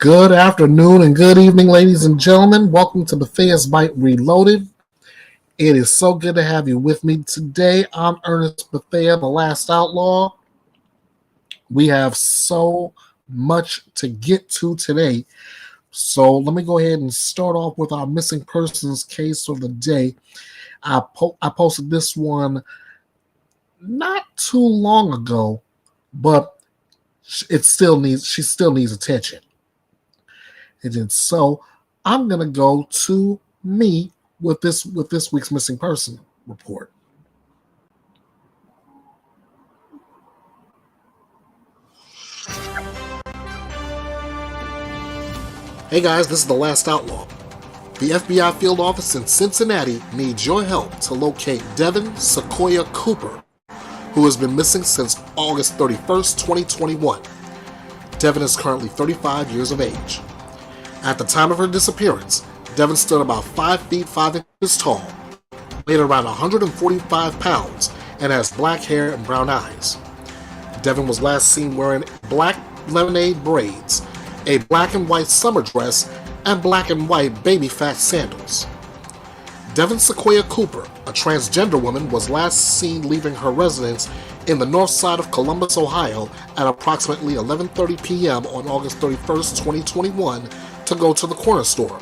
Good afternoon and good evening, ladies and gentlemen. Welcome to Bethea'S Byte Reloaded. It is so good to have you with me today. I'm Ernest Bethea, the last outlaw. We have so much to get to today. So let me go ahead and start off with our missing persons case of the day. I posted this one not too long ago, but she still needs attention. And so I'm gonna go to me with this week's missing person report. Hey guys, this is the Last Outlaw. The FBI field office in Cincinnati needs your help to locate Devin Sequoia Cooper, who has been missing since August 31st, 2021. Devin is currently 35 years of age. At the time of her disappearance, Devin stood about 5 feet 5 inches tall, weighed around 145 pounds, and has black hair and brown eyes. Devin was last seen wearing black lemonade braids, a black and white summer dress, and black and white baby fat sandals. Devin Sequoia Cooper, a transgender woman, was last seen leaving her residence in the north side of Columbus, Ohio at approximately 11:30 p.m. on August 31st, 2021 to go to the corner store.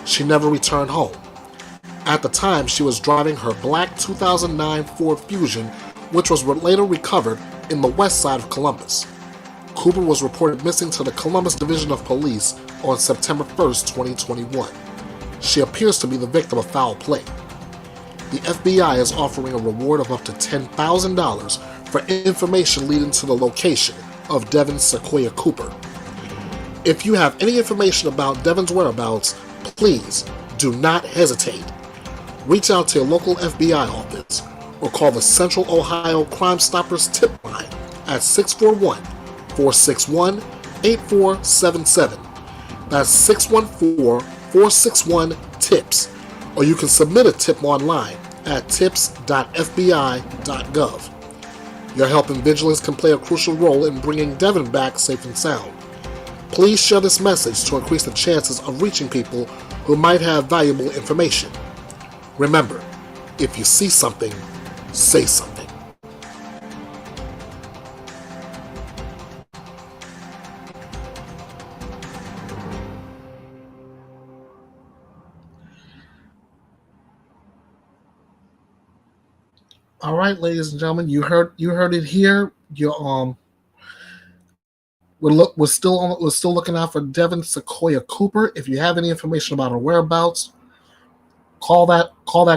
She never returned home. At the time, she was driving her black 2009 Ford Fusion, which was later recovered in the west side of Columbus. Cooper was reported missing to the Columbus Division of Police on September 1st, 2021. She appears to be the victim of foul play. The FBI is offering a reward of up to $10,000 for information leading to the location of Devin Sequoia Cooper. If you have any information about Devin's whereabouts, please do not hesitate. Reach out to your local FBI office or call the Central Ohio Crime Stoppers tip line at 641-461-8477. That's 614-461-TIPS. Or you can submit a tip online at tips.fbi.gov. Your help in vigilance can play a crucial role in bringing Devin back safe and sound. Please share this message to increase the chances of reaching people who might have valuable information. Remember, if you see something, say something. All right, ladies and gentlemen, you heard it here. We're still looking out for Devin Sequoia Cooper. If you have any information about her whereabouts, call that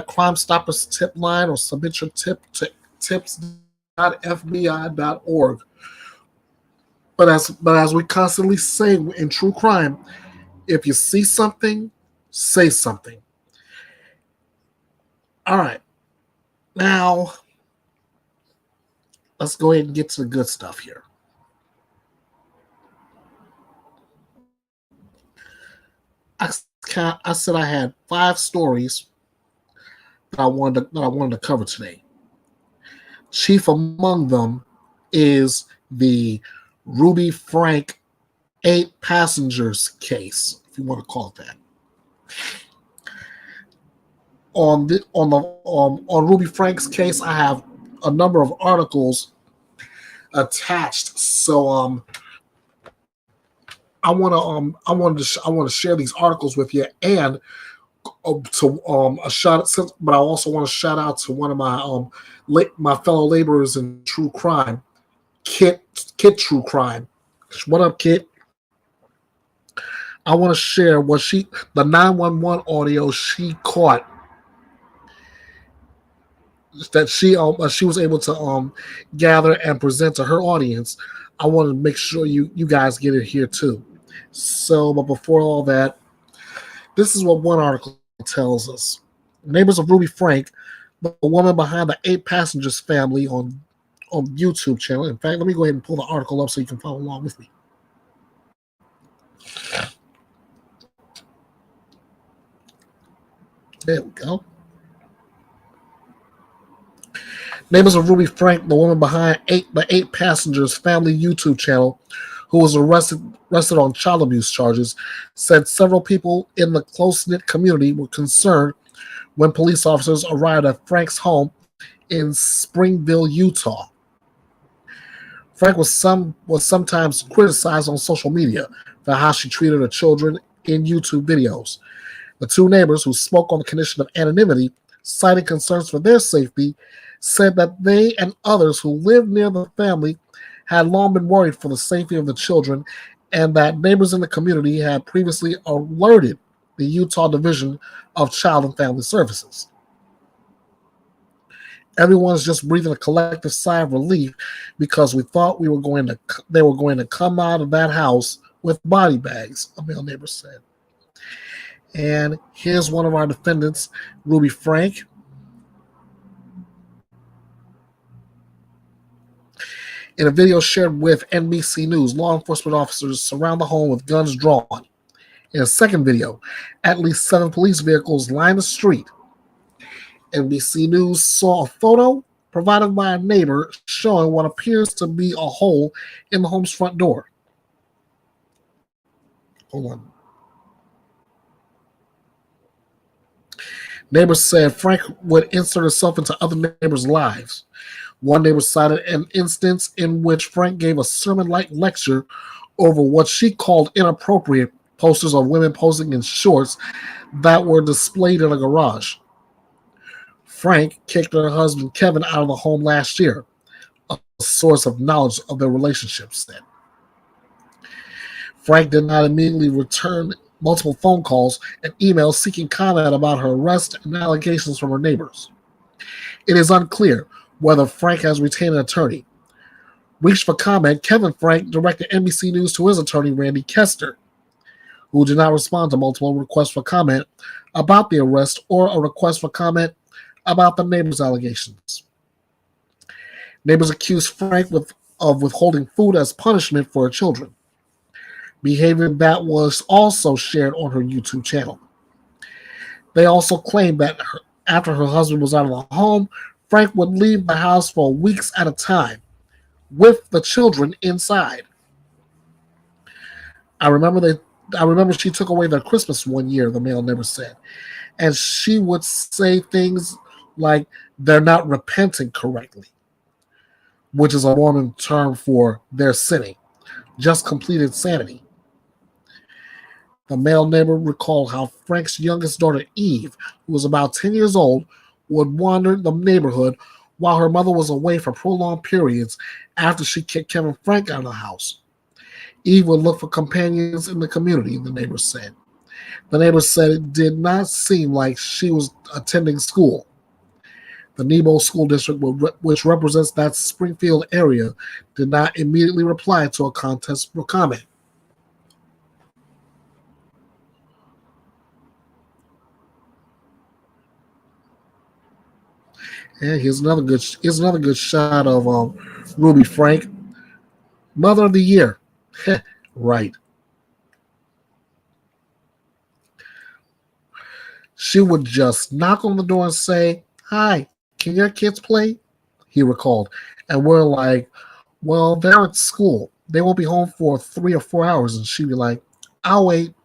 Crime Stoppers tip line or submit your tip to tips.fbi.org. But as we constantly say in true crime, if you see something, say something. All right. Now, let's go ahead and get to the good stuff here. I said I had 5 stories that I wanted to cover today. Chief among them is the Ruby Franke 8 passengers case, if you want to call it that. On Ruby Franke's case, I have a number of articles attached. So I want to share these articles with you, and to a shout. But I also want to shout out to one of my fellow laborers in true crime, Kit True Crime. What up, Kit? I want to share the 911 audio she caught that she was able to gather and present to her audience. I want to make sure you guys get it here too. So, but before all that, this is what one article tells us. Neighbors of Ruby Franke, the woman behind the 8 passengers family on YouTube channel. In fact, let me go ahead and pull the article up so you can follow along with me. There we go. Neighbors of Ruby Franke, the woman behind the 8 passengers family YouTube channel, who was arrested on child abuse charges, said several people in the close-knit community were concerned when police officers arrived at Franke's home in Springville, Utah. Franke was sometimes criticized on social media for how she treated her children in YouTube videos. The two neighbors, who spoke on the condition of anonymity, citing concerns for their safety, said that they and others who lived near the family had long been worried for the safety of the children, and that neighbors in the community had previously alerted the Utah Division of Child and Family Services. Everyone's just breathing a collective sigh of relief because we thought they were going to come out of that house with body bags, a male neighbor said. And here's one of our defendants, Ruby Franke. In a video shared with NBC News, law enforcement officers surround the home with guns drawn. In a second video, at least 7 police vehicles line the street. NBC News saw a photo provided by a neighbor showing what appears to be a hole in the home's front door. Hold on. Neighbors said Franke would insert herself into other neighbors' lives. One neighbor cited an instance in which Franke gave a sermon-like lecture over what she called inappropriate posters of women posing in shorts that were displayed in a garage. Franke kicked her husband Kevin out of the home last year, a source of knowledge of their relationship said. Franke did not immediately return multiple phone calls and emails seeking comment about her arrest and allegations from her neighbors. It is unclear whether Franke has retained an attorney. Reached for comment, Kevin Franke directed NBC News to his attorney, Randy Kester, who did not respond to multiple requests for comment about the arrest or a request for comment about the neighbors' allegations. Neighbors accused Franke of withholding food as punishment for her children, behavior that was also shared on her YouTube channel. They also claimed that after her husband was out of the home, Franke would leave the house for weeks at a time with the children inside. I remember she took away their Christmas one year, the male neighbor said, and she would say things like they're not repenting correctly, which is a Mormon term for they're sinning, just complete insanity. The male neighbor recalled how Franke's youngest daughter, Eve, who was about 10 years old, would wander the neighborhood while her mother was away for prolonged periods after she kicked Kevin Franke out of the house. Eve would look for companions in the community, the neighbor said. The neighbor said it did not seem like she was attending school. The Nebo School District, which represents that Springfield area, did not immediately reply to a contest for comment. And here's another good shot of Ruby Franke, Mother of the Year. Right. She would just knock on the door and say, "Hi, can your kids play?" He recalled. And we're like, "Well, they're at school. They won't be home for 3 or 4 hours." And she'd be like, "I'll wait."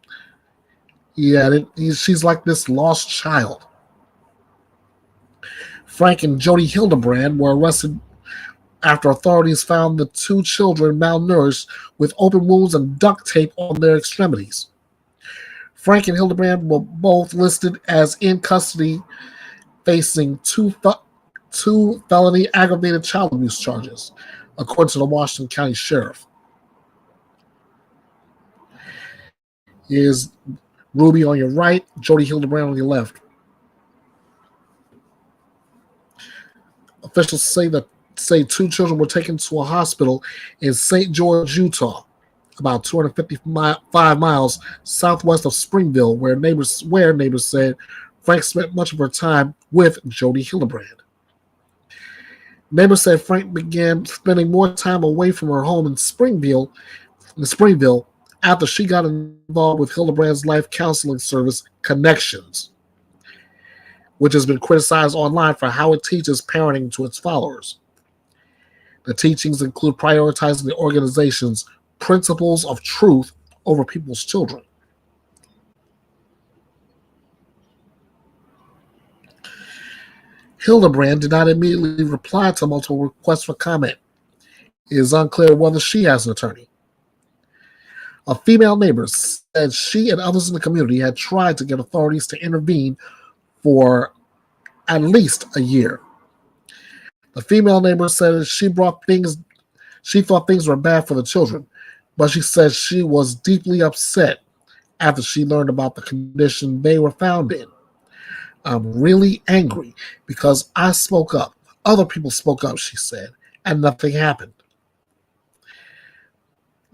Yeah, she's like this lost child. Franke and Jody Hildebrand were arrested after authorities found the 2 children malnourished with open wounds and duct tape on their extremities. Franke and Hildebrand were both listed as in custody, facing 2 felony aggravated child abuse charges, according to the Washington County Sheriff. Here's Ruby on your right, Jody Hildebrand on your left. Officials say 2 children were taken to a hospital in St. George, Utah, about 255 miles southwest of Springville, where neighbors said Franke spent much of her time with Jody Hildebrand. Neighbors said Franke began spending more time away from her home in Springville after she got involved with Hildebrand's life counseling service, Connections, which has been criticized online for how it teaches parenting to its followers. The teachings include prioritizing the organization's principles of truth over people's children. Hildebrand did not immediately reply to multiple requests for comment. It is unclear whether she has an attorney. A female neighbor said she and others in the community had tried to get authorities to intervene for at least a year. The female neighbor said she thought things were bad for the children, but she said she was deeply upset after she learned about the condition they were found in. I'm really angry because I spoke up. Other people spoke up, she said, and nothing happened.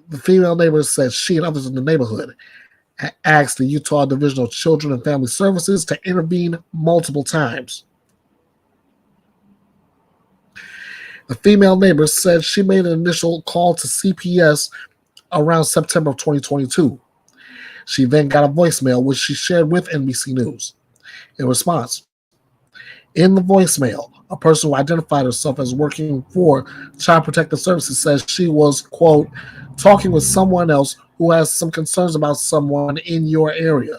The female neighbor said she and others in the neighborhood asked the Utah Division of Children and Family Services to intervene multiple times. The female neighbor said she made an initial call to CPS around September of 2022. She then got a voicemail, which she shared with NBC News. In response, in the voicemail, a person who identified herself as working for Child Protective Services says she was, quote, talking with someone else who has some concerns about someone in your area.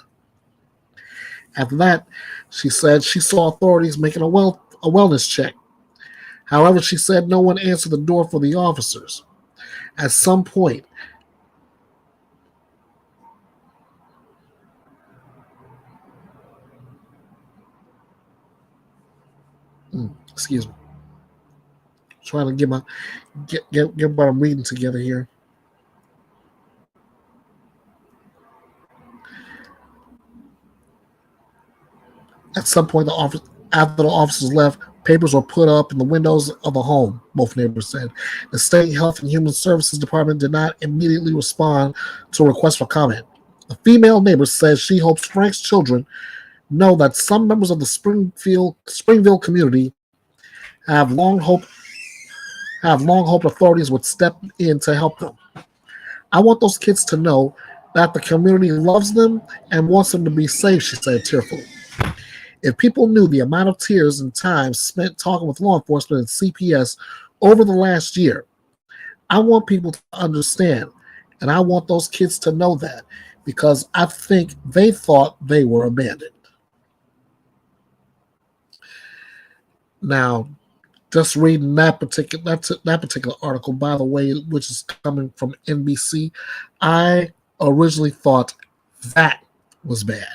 After that, she said she saw authorities making a wellness check. However, she said no one answered the door for the officers. At some point, excuse me, trying to get what I'm reading together here. At some point, after the officers left, papers were put up in the windows of the home, both neighbors said. The State Health and Human Services Department did not immediately respond to a request for comment. The female neighbor says she hopes Franke's children know that some members of the Springville community have long hoped authorities would step in to help them. I want those kids to know that the community loves them and wants them to be safe, she said tearfully. If people knew the amount of tears and time spent talking with law enforcement and CPS over the last year, I want people to understand, and I want those kids to know that, because I think they thought they were abandoned. Now, just reading that particular article, by the way, which is coming from NBC, I originally thought that was bad.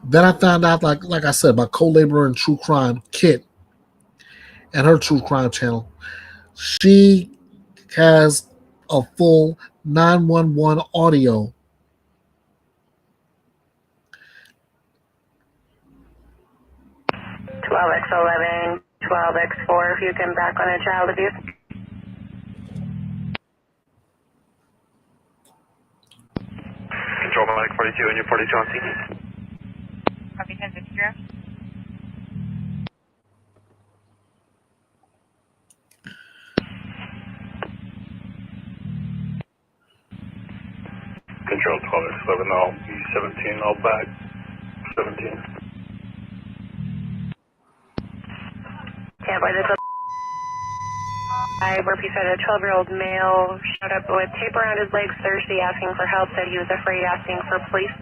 Then I found out, like I said, about co-laborer in true crime, Kit, and her true crime channel. She has a full 911 audio. (12x11, 12x4), if you can back on a child abuse. Control Mike 42 and you're 42 on scene. Copy 10-0. Control 12x11, all B17, all back 17. Tampa, this is where he said a 12-year-old male showed up with tape around his legs Thursday asking for help, said he was afraid asking for police.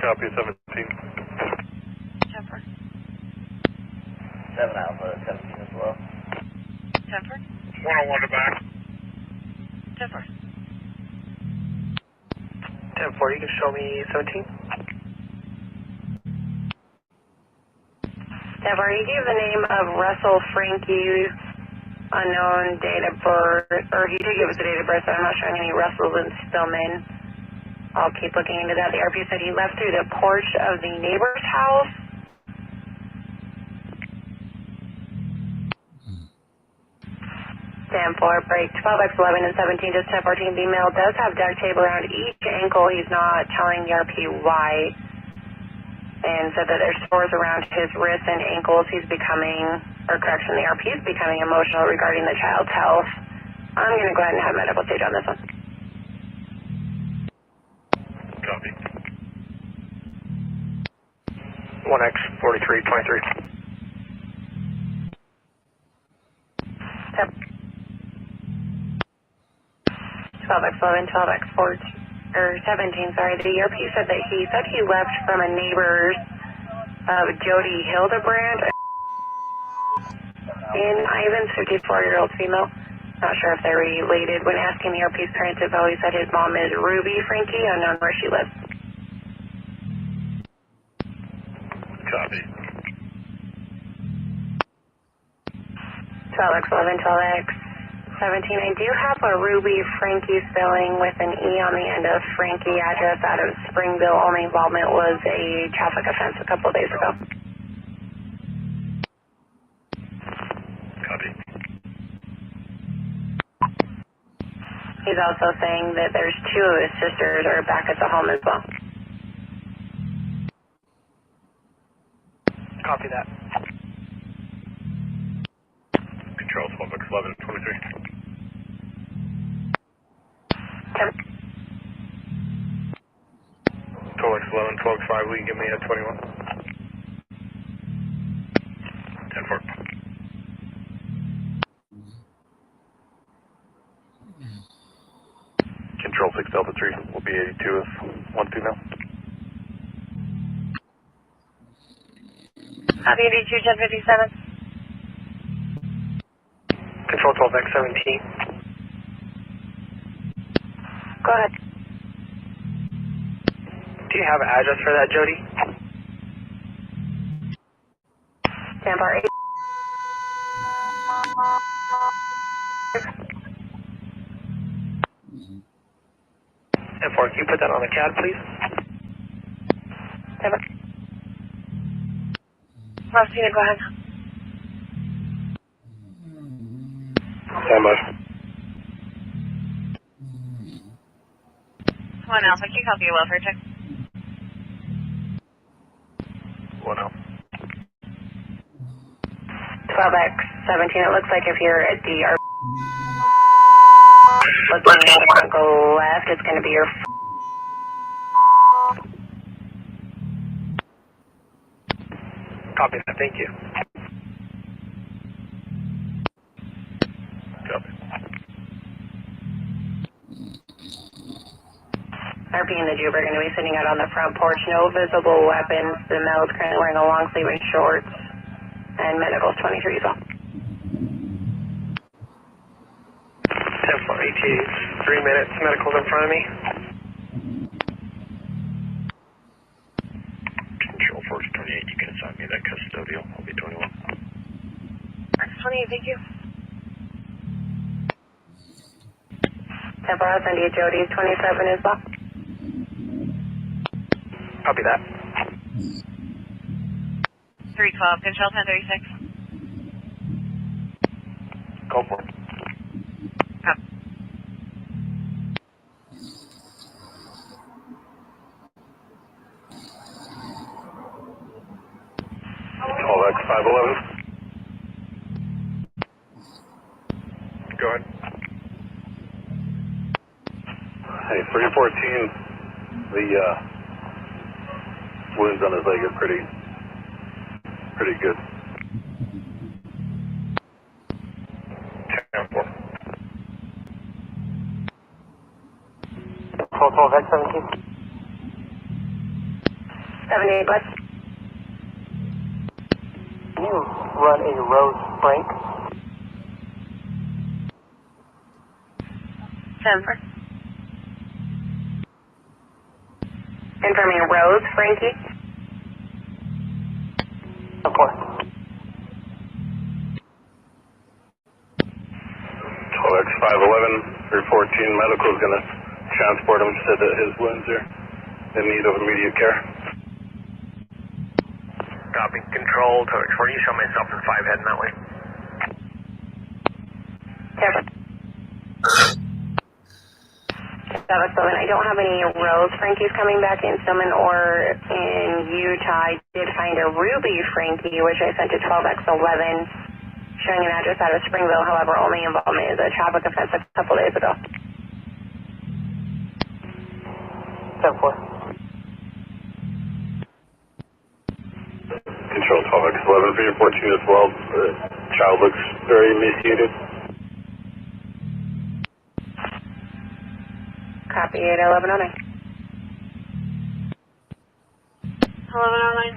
Copy 17. Temper. 7 Alpha, 17 as well. Temper. 101 to back. Temper. 10-4, you can show me 17. Temper, he gave the name of Russell Franke, unknown date of birth, or he did give us a date of birth, but I'm not showing any Russells in Stillman. I'll keep looking into that. The RP said he left through the porch of the neighbor's house. Stand for break 12x11 and 17 to 1014. The male does have duct tape around each ankle. He's not telling the RP why. And said that there's sores around his wrists and ankles. He's becoming, or correction, the RP is becoming emotional regarding the child's health. I'm going to go ahead and have medical stage on this one. Copy. 1X 4323. 12x11, 12x4, or 17, sorry. The ERP said that he left from a neighbor's Jody Hildebrand in Ivans, 54-year-old female. Not sure if they're related. When asking the ERP's parents info, he said his mom is Ruby Franke, unknown where she lives. Copy. 12x11, 12x17. I do have a Ruby Franke spelling with an E on the end of Franke, address out of Springville. Only involvement was a traffic offense a couple of days ago. Copy. He's also saying that there's two of his sisters are back at the home as well. Copy that. Control 12x11, 23. 12x11, 12x5, will you give me a 21? 10-4. Control 6 Delta 3 will be 82 with 1 female. Copy 82, 1057. Control 12x17. Go ahead. Do you have an address for that, Jody? Tampa 8. And can you put that on the CAD, please? Tampa. Martina, go ahead. Stand by. Come on, Alpha. Can you copy a welfare check? 1-0. 12x17. It looks like if you're at the looking at the front, go left, it's going to be your Copy that, thank you. Copy. RP and the Juber are going to be sitting out on the front porch. No visible weapons. The male is currently wearing a long sleeve and shorts. And medical's 23 as well. 10-4, ETA, 3 minutes, medical's in front of me. Control 428, you can assign me that custodial. I'll be 21. 28, thank you. 10-4, I'll send you Jody's 27 as well. Copy that. 312, control 1036. Go for it. Copy. All X 511. Go ahead. Hey, 314. The wounds on his leg are pretty good. 10-4. 12x17. 78, West. Can you run a Rose Frank? 10-4. Confirming Rose, Franke. Of course. 12X 511, 314 medical is going to transport him. Said that his wounds are in need of immediate care. Copy. Control, Totex 4, you show myself in 5 heading that way. 7. I don't have any Rose Frankies coming back in Stillman or in Utah. I did find a Ruby Franke, which I sent to 12x11, showing an address out of Springville. However, only involvement is a traffic offense a couple days ago. 10-4. Control 12X11, 314 as well. The child looks very emaciated. Copy 1109. 1109.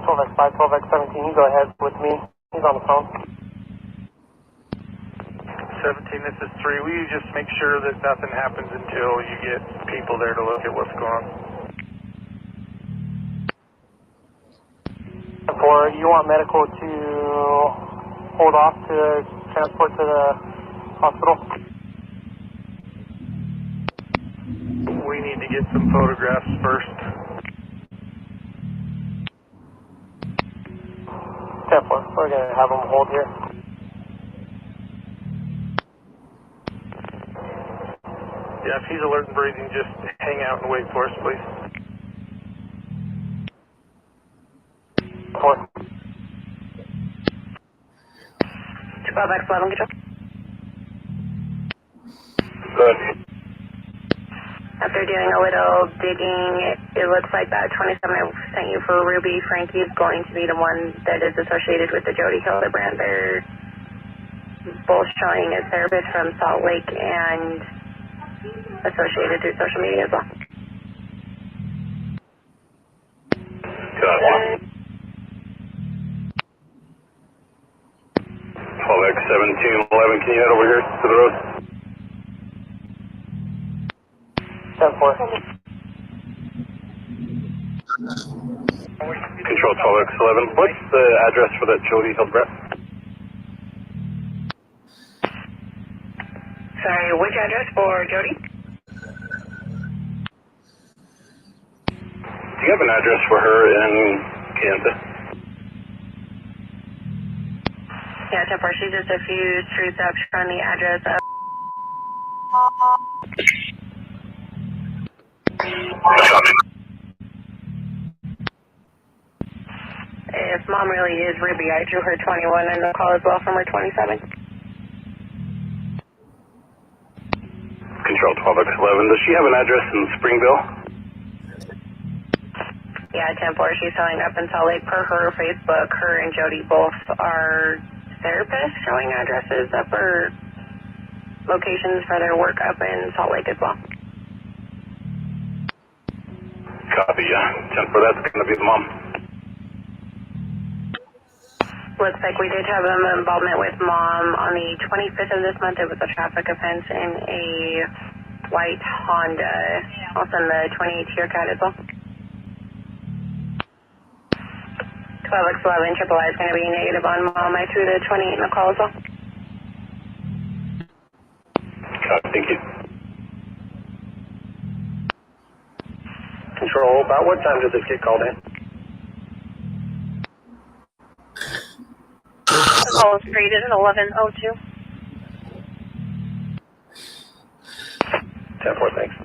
12x5, 12x17, you go ahead with me. He's on the phone. 17, this is 3. Will you just make sure that nothing happens until you get people there to look at what's going on? 4, you want medical to hold off to transport to the hospital? We need to get some photographs first. 10-4, we're going to have them hold here. Yeah, if he's alert and breathing, just hang out and wait for us, please. 4. 12x11, control. Good. After doing a little digging, it looks like that 27 I sent you for Ruby, Franke is going to be the one that is associated with the Jody Hildebrand. They're both showing as therapists from Salt Lake and associated through social media as well. Copy. 12x1711, can you head over here to the road? 10-4. Control 12x11, what's the address for that Jody Hildebrand? Sorry, which address for Jody? Do you have an address for her in Kansas? Yeah, 10-4, she's just a few streets up from the address of... If mom really is Ruby, I drew her 21 in the call as well from her 27. Control 12x11, does she have an address in Springville? Yeah, 10-4, she's showing up in Salt Lake per her Facebook. Her and Jody both are therapists showing addresses up or locations for their work up in Salt Lake as well. Copy, yeah. 10-4, that's going to be the mom. Looks like we did have an involvement with mom on the 25th of this month. It was a traffic offense in a white Honda. I'll send the 28 to your cat as well. 12x11, triple I is going to be negative on mom. I threw the 28 in the call as well. Copy, thank you. Control, about what time did this get called in? The call was created at 11:02. 10-4, thanks.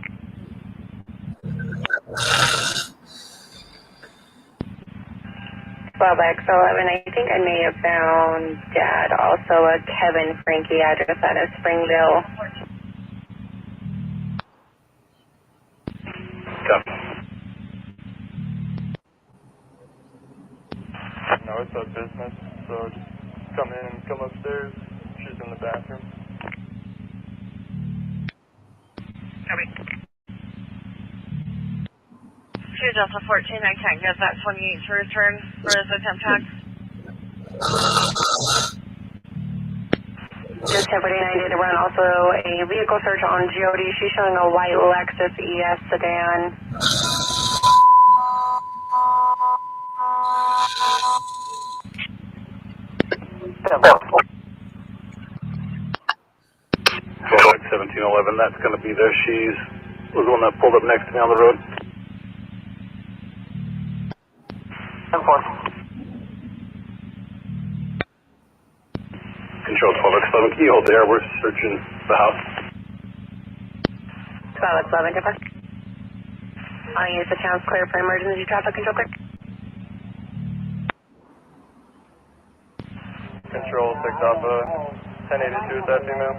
Well, X11, I think I may have found Dad, also a Kevin Franke address out of Springville. Copy. No, it's a business, so just come in, come upstairs. She's in the bathroom. Copy. She's Delta 14, I can't get that 28 to return for his attempt tag. Just 1049 did run also a vehicle search on Jody. She's showing a white Lexus ES sedan. Control 1711, that's going to be there. She's was the one that pulled up next to me on the road. 10-4. Control 12x11, can you hold there? We're searching the house. 12x11, different. I'll use the channels clear for emergency traffic control clear. Control, picked off a 1082 with that female.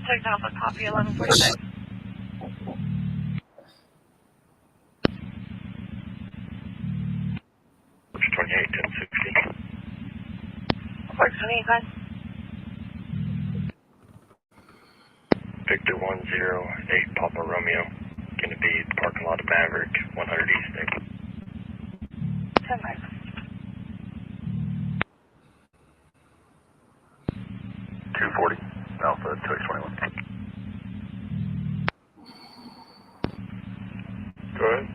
Take off a copy 11:46. Which 28, 1060. Works 28, guys. 108 Papa Romeo. Going to be parking lot of Maverick, 100 East Nick. 10 miles. 240, Alpha 2X21. Go ahead.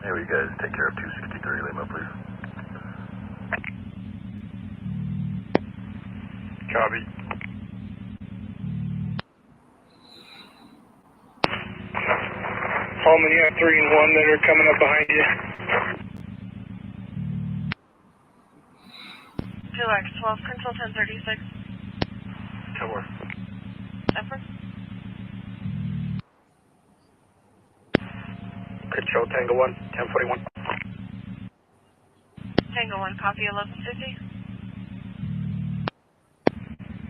Hey, will you guys take care of 263 Lima, please? Copy. Holman, you have 3 and 1 that are coming up behind you. 2X12, control 1036. Tower. Effort. Control Tango 1, 1041. Tango 1, copy 1150.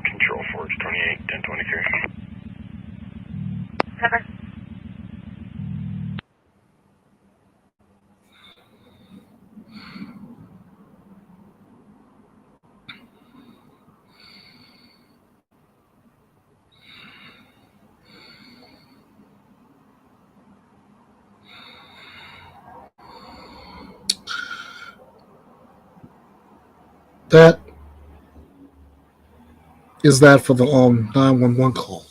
Control Forge 28, 1023. Cover. That is that for the 911 call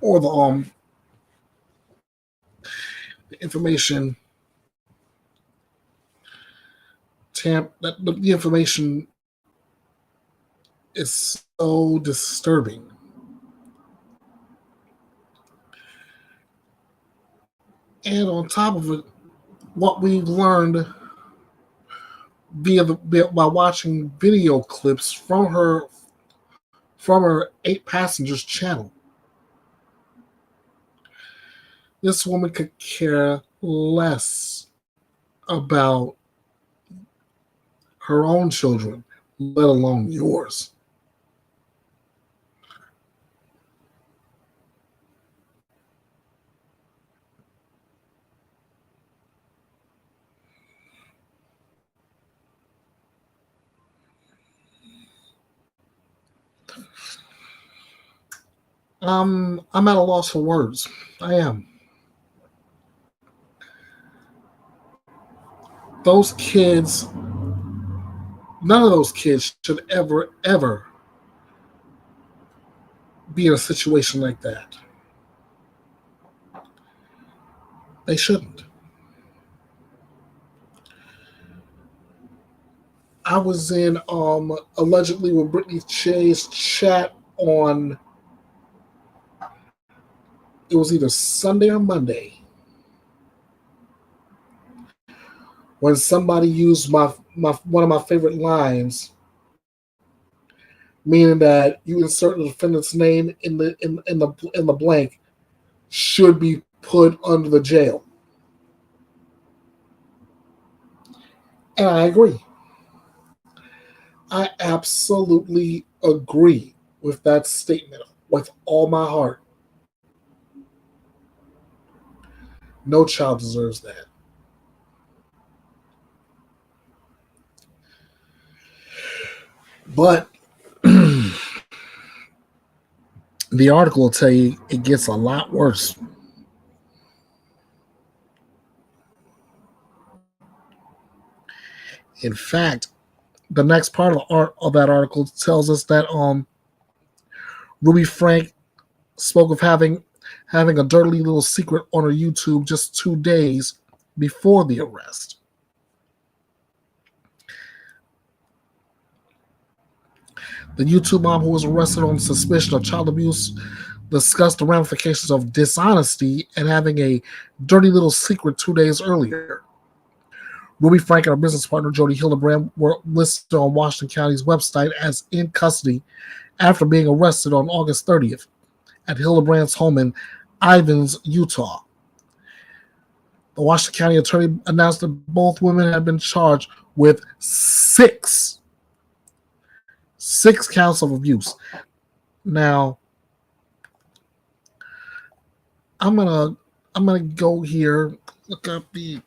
or the information the information is so disturbing. And on top of it, what we've learned by watching video clips from her 8 Passengers channel. This woman could care less about her own children, let alone yours. I'm at a loss for words. I am. Those kids, none of those kids should ever be in a situation like that. They shouldn't. I was in allegedly with Brittany Che's chat on, it was either Sunday or Monday, when somebody used my one of my favorite lines, meaning that you insert the defendant's name in the blank, should be put under the jail. And I agree. I absolutely agree with that statement with all my heart. No child deserves that. But the article will tell you it gets a lot worse. In fact, the next part of that article tells us that Ruby Franke spoke of having a dirty little secret on her YouTube just 2 days before the arrest. The YouTube mom, who was arrested on suspicion of child abuse, discussed the ramifications of dishonesty and having a dirty little secret 2 days earlier. Ruby Franke and her business partner, Jody Hildebrand, were listed on Washington County's website as in custody after being arrested on August 30th at Hildebrand's home in Ivins, Utah. The Washington County attorney announced that both women had been charged with six counts of abuse. Now, I'm gonna go here, look up the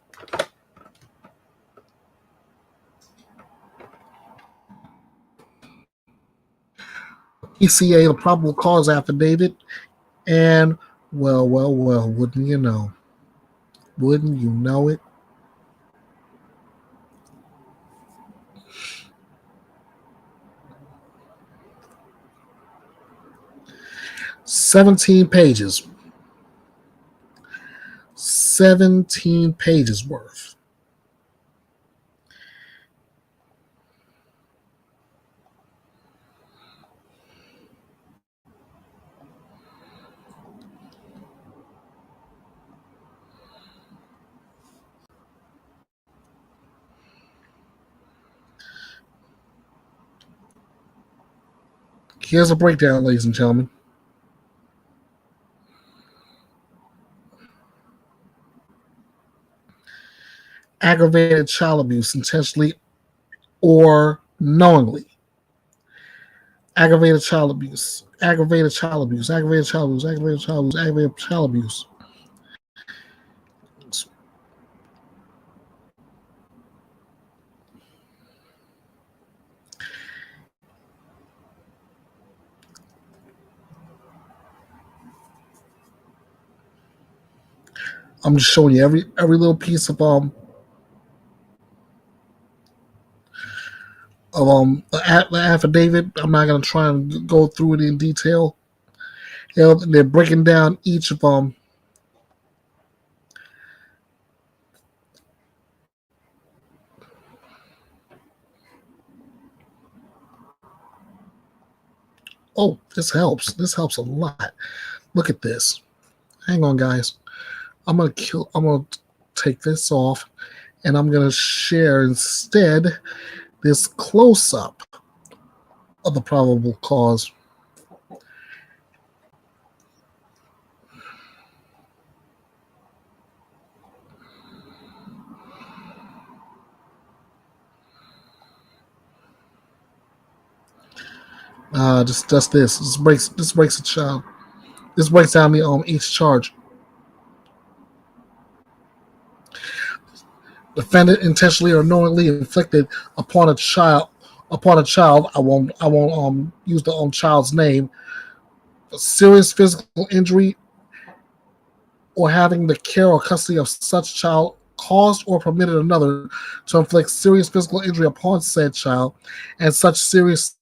PCA, the probable cause affidavit, and well, wouldn't you know? Wouldn't you know it? $17 pages. 17 pages worth. Here's a breakdown, ladies and gentlemen. Aggravated child abuse, intentionally or knowingly. Aggravated child abuse. Aggravated child abuse. Aggravated child abuse. Aggravated child abuse. Aggravated child abuse. I'm just showing you every little piece of the affidavit. I'm not gonna try and go through it in detail. They're breaking down each of them. Oh, this helps. This helps a lot. Look at this. Hang on, guys. I'm gonna take this off, and I'm gonna share instead this close-up of the probable cause. Just this. This breaks a child. This breaks down the each charge. Defendant intentionally or knowingly inflicted upon a child. I won't use the child's name. A serious physical injury or having the care or custody of such child caused or permitted another to inflict serious physical injury upon said child, and such serious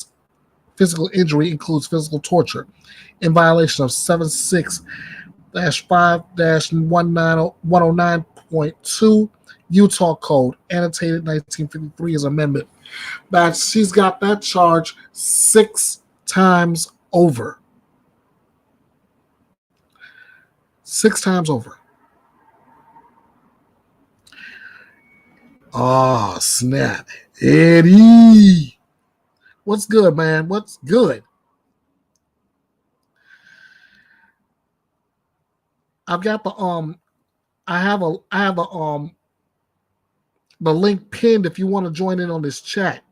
physical injury includes physical torture in violation of 76-5-109.2 Utah Code, annotated 1953 as amendment. But she's got that charge 6 times over. 6 times over. Oh, snap. Eddie. What's good, man? What's good? I've got the I have the link pinned if you want to join in on this chat.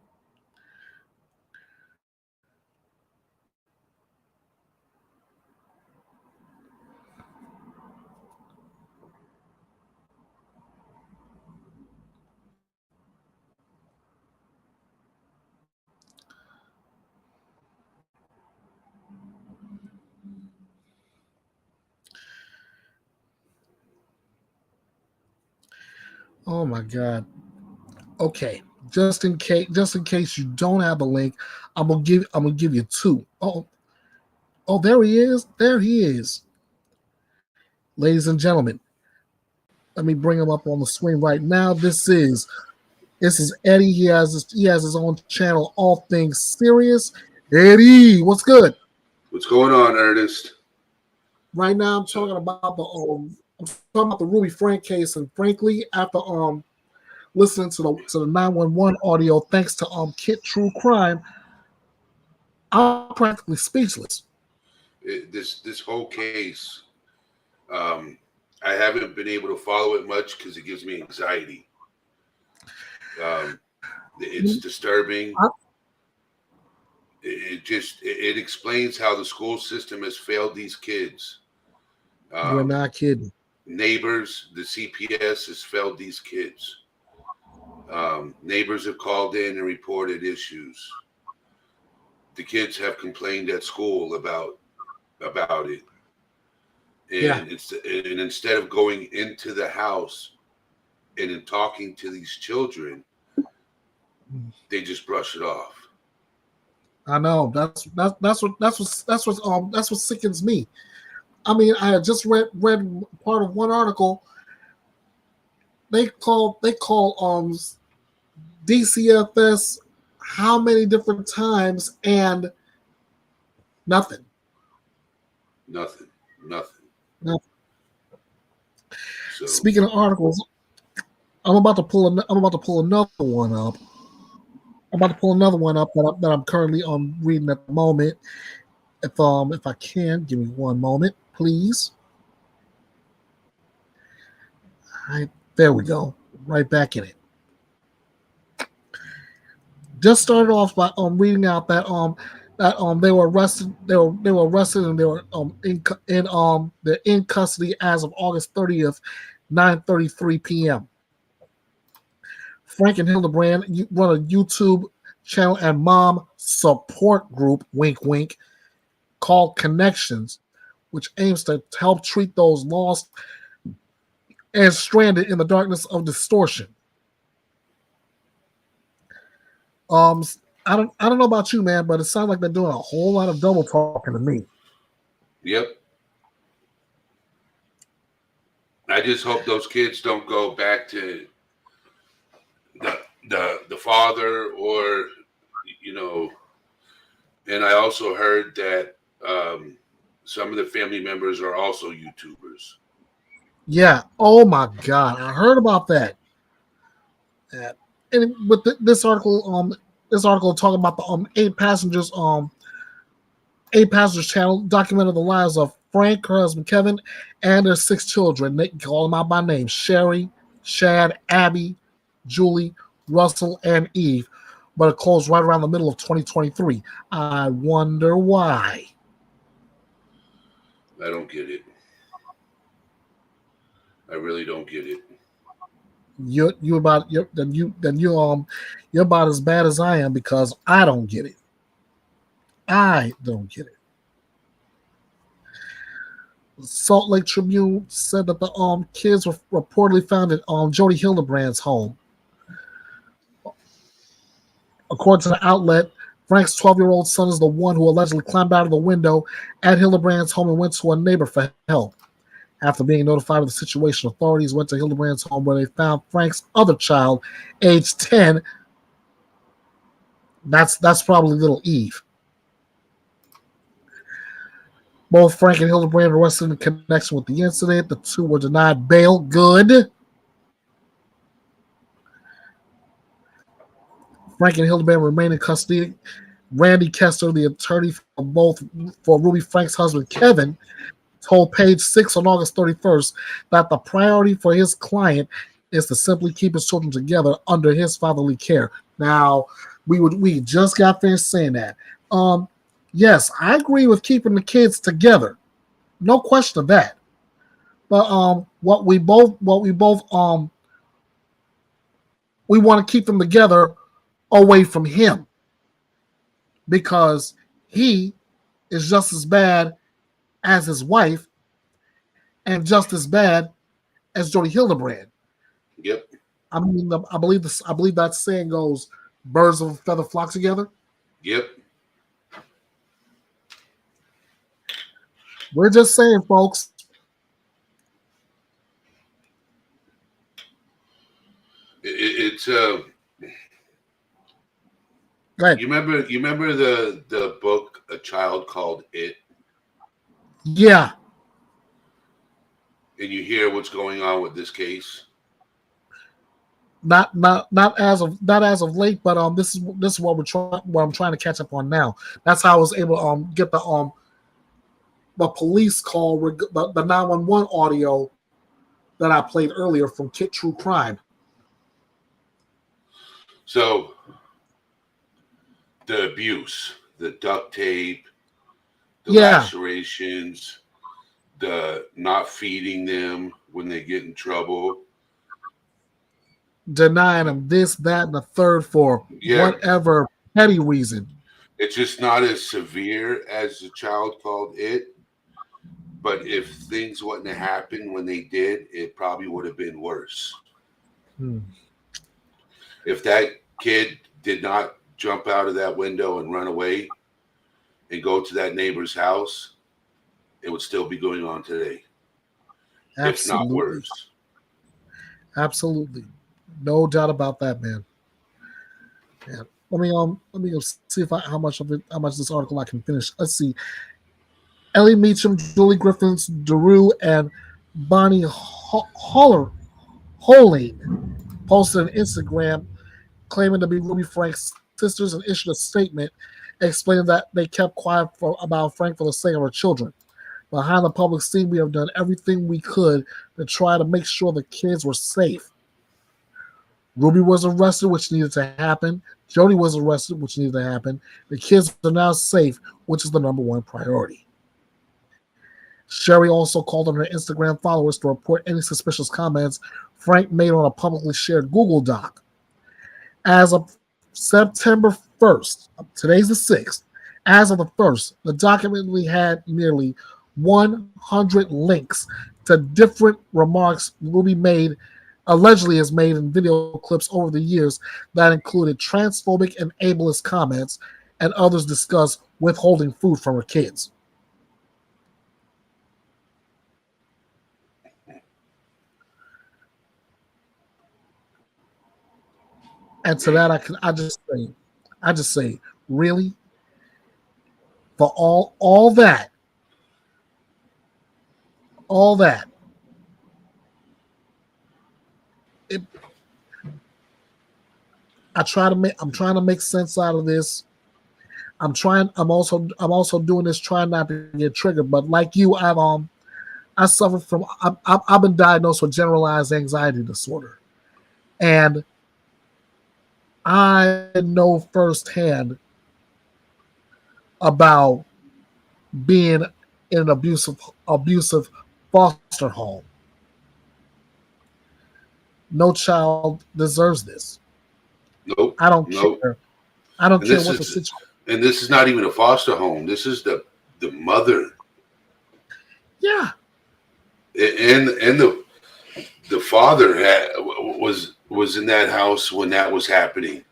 Oh my God. Okay. Just in case you don't have a link, I'm gonna give you 2. Oh, there he is. There he is. Ladies and gentlemen, let me bring him up on the screen right now. This is Eddie. He has his own channel, All Things Serious. Eddie, what's good? What's going on, Ernest? Right now, I'm talking about the Ruby Frank case, and frankly, after listening to the 911 audio, thanks to Kit True Crime, I'm practically speechless. This whole case, I haven't been able to follow it much because it gives me anxiety. It's disturbing. It explains how the school system has failed these kids. You're not kidding. Neighbors, the CPS has failed these kids. Neighbors have called in and reported issues. the kids have complained at school about it. And and instead of going into the house and then talking to these children, they just brush it off. I know that's what sickens me. I mean, I had just read part of one article. They call DCFS how many different times and nothing. So, speaking of articles, I'm about to pull another one up. That I'm currently reading at the moment. If I can, give me one moment, please. All right, there we go. Right back in it. Just started off by reading out that they were arrested. They were arrested and they were they're in custody as of August 30th, 9:33 p.m. Frank and Hildebrand run a YouTube channel and mom support group, wink wink, called Connections, which aims to help treat those lost and stranded in the darkness of distortion. I don't know about you, man, but it sounds like they're doing a whole lot of double talking to me. Yep. I just hope those kids don't go back to the father, or and I also heard that some of the family members are also YouTubers. Yeah. Oh my God, I heard about that. And with this article talking about the 8 passengers channel documented the lives of Frank, her husband Kevin, and their 6 children. They call them out by name: Sherry, Shad, Abby, Julie, Russell, and Eve. But it closed right around the middle of 2023. I wonder why. I don't get it. I really don't get it. You're about as bad as I am, because I don't get it. I don't get it. Salt Lake Tribune said that the kids were reportedly found at Jody Hildebrand's home. According to the outlet, Frank's 12-year-old son is the one who allegedly climbed out of the window at Hildebrand's home and went to a neighbor for help. After being notified of the situation, authorities went to Hildebrand's home, where they found Frank's other child, age 10. That's probably little Eve. Both Frank and Hildebrand were arrested in connection with the incident. The two were denied bail. Good. Frank and Hildebrand remain in custody. Randy Kester, the attorney for Ruby Frank's husband Kevin, told Page 6 on August 31st that the priority for his client is to simply keep his children together under his fatherly care. Now, we just got finished saying that. Yes, I agree with keeping the kids together. No question of that. But we want to keep them together away from him, because he is just as bad as his wife and just as bad as Jody Hildebrand. Yep. I mean, I believe that saying goes, birds of a feather flock together. Yep. We're just saying, folks. It's Right. You remember the book A Child Called It? Yeah. And you hear what's going on with this case? Not as of late, but this is what I'm trying to catch up on now. That's how I was able to get the police call, the 911 audio that I played earlier from Kit True Crime. So the abuse, the duct tape, the lacerations, the not feeding them when they get in trouble, denying them this, that, and the third for whatever petty reason. It's just not as severe as the child called it. But if things wouldn't have happened when they did, it probably would have been worse. If that kid did not jump out of that window and run away and go to that neighbor's house, it would still be going on today. If not worse. Absolutely. No doubt about that, man. Yeah. Let me go see if how much this article I can finish. Let's see. Ellie Meacham, Julie Griffiths, Daru, and Bonnie Holing posted an Instagram claiming to be Ruby Franke's sisters and issued a statement explaining that they kept quiet about Franke for the sake of her children. Behind the public scene, we have done everything we could to try to make sure the kids were safe. Ruby was arrested, which needed to happen. Jody was arrested, which needed to happen. The kids are now safe, which is the number one priority. Sherry also called on her Instagram followers to report any suspicious comments Franke made on a publicly shared Google Doc. As of September 1st, today's the 6th, as of the 1st, the document had nearly 100 links to different remarks Ruby allegedly has made in video clips over the years that included transphobic and ableist comments, and others discussed withholding food from her kids. And to that, I just say, really, for all that, I'm trying to make sense out of this. I'm also doing this trying not to get triggered. But like you, I suffer from I've been diagnosed with generalized anxiety disorder, and I know firsthand about being in an abusive foster home. No child deserves this. Nope. I don't care. I don't care what the situation. And this is not even a foster home. This is the mother. Yeah. And the father was in that house when that was happening.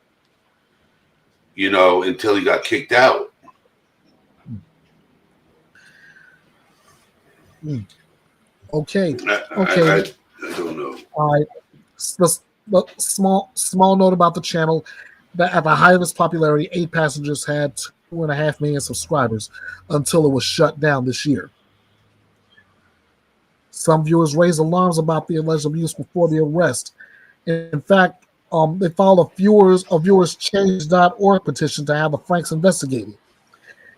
You know, until he got kicked out. Okay. I don't know. All right. Small note about the channel. That at the height of its popularity, 8 Passengers had 2.5 million subscribers until it was shut down this year. Some viewers raised alarms about the alleged abuse before the arrest. In fact, they filed a viewerschange.org petition to have the Frankes investigated.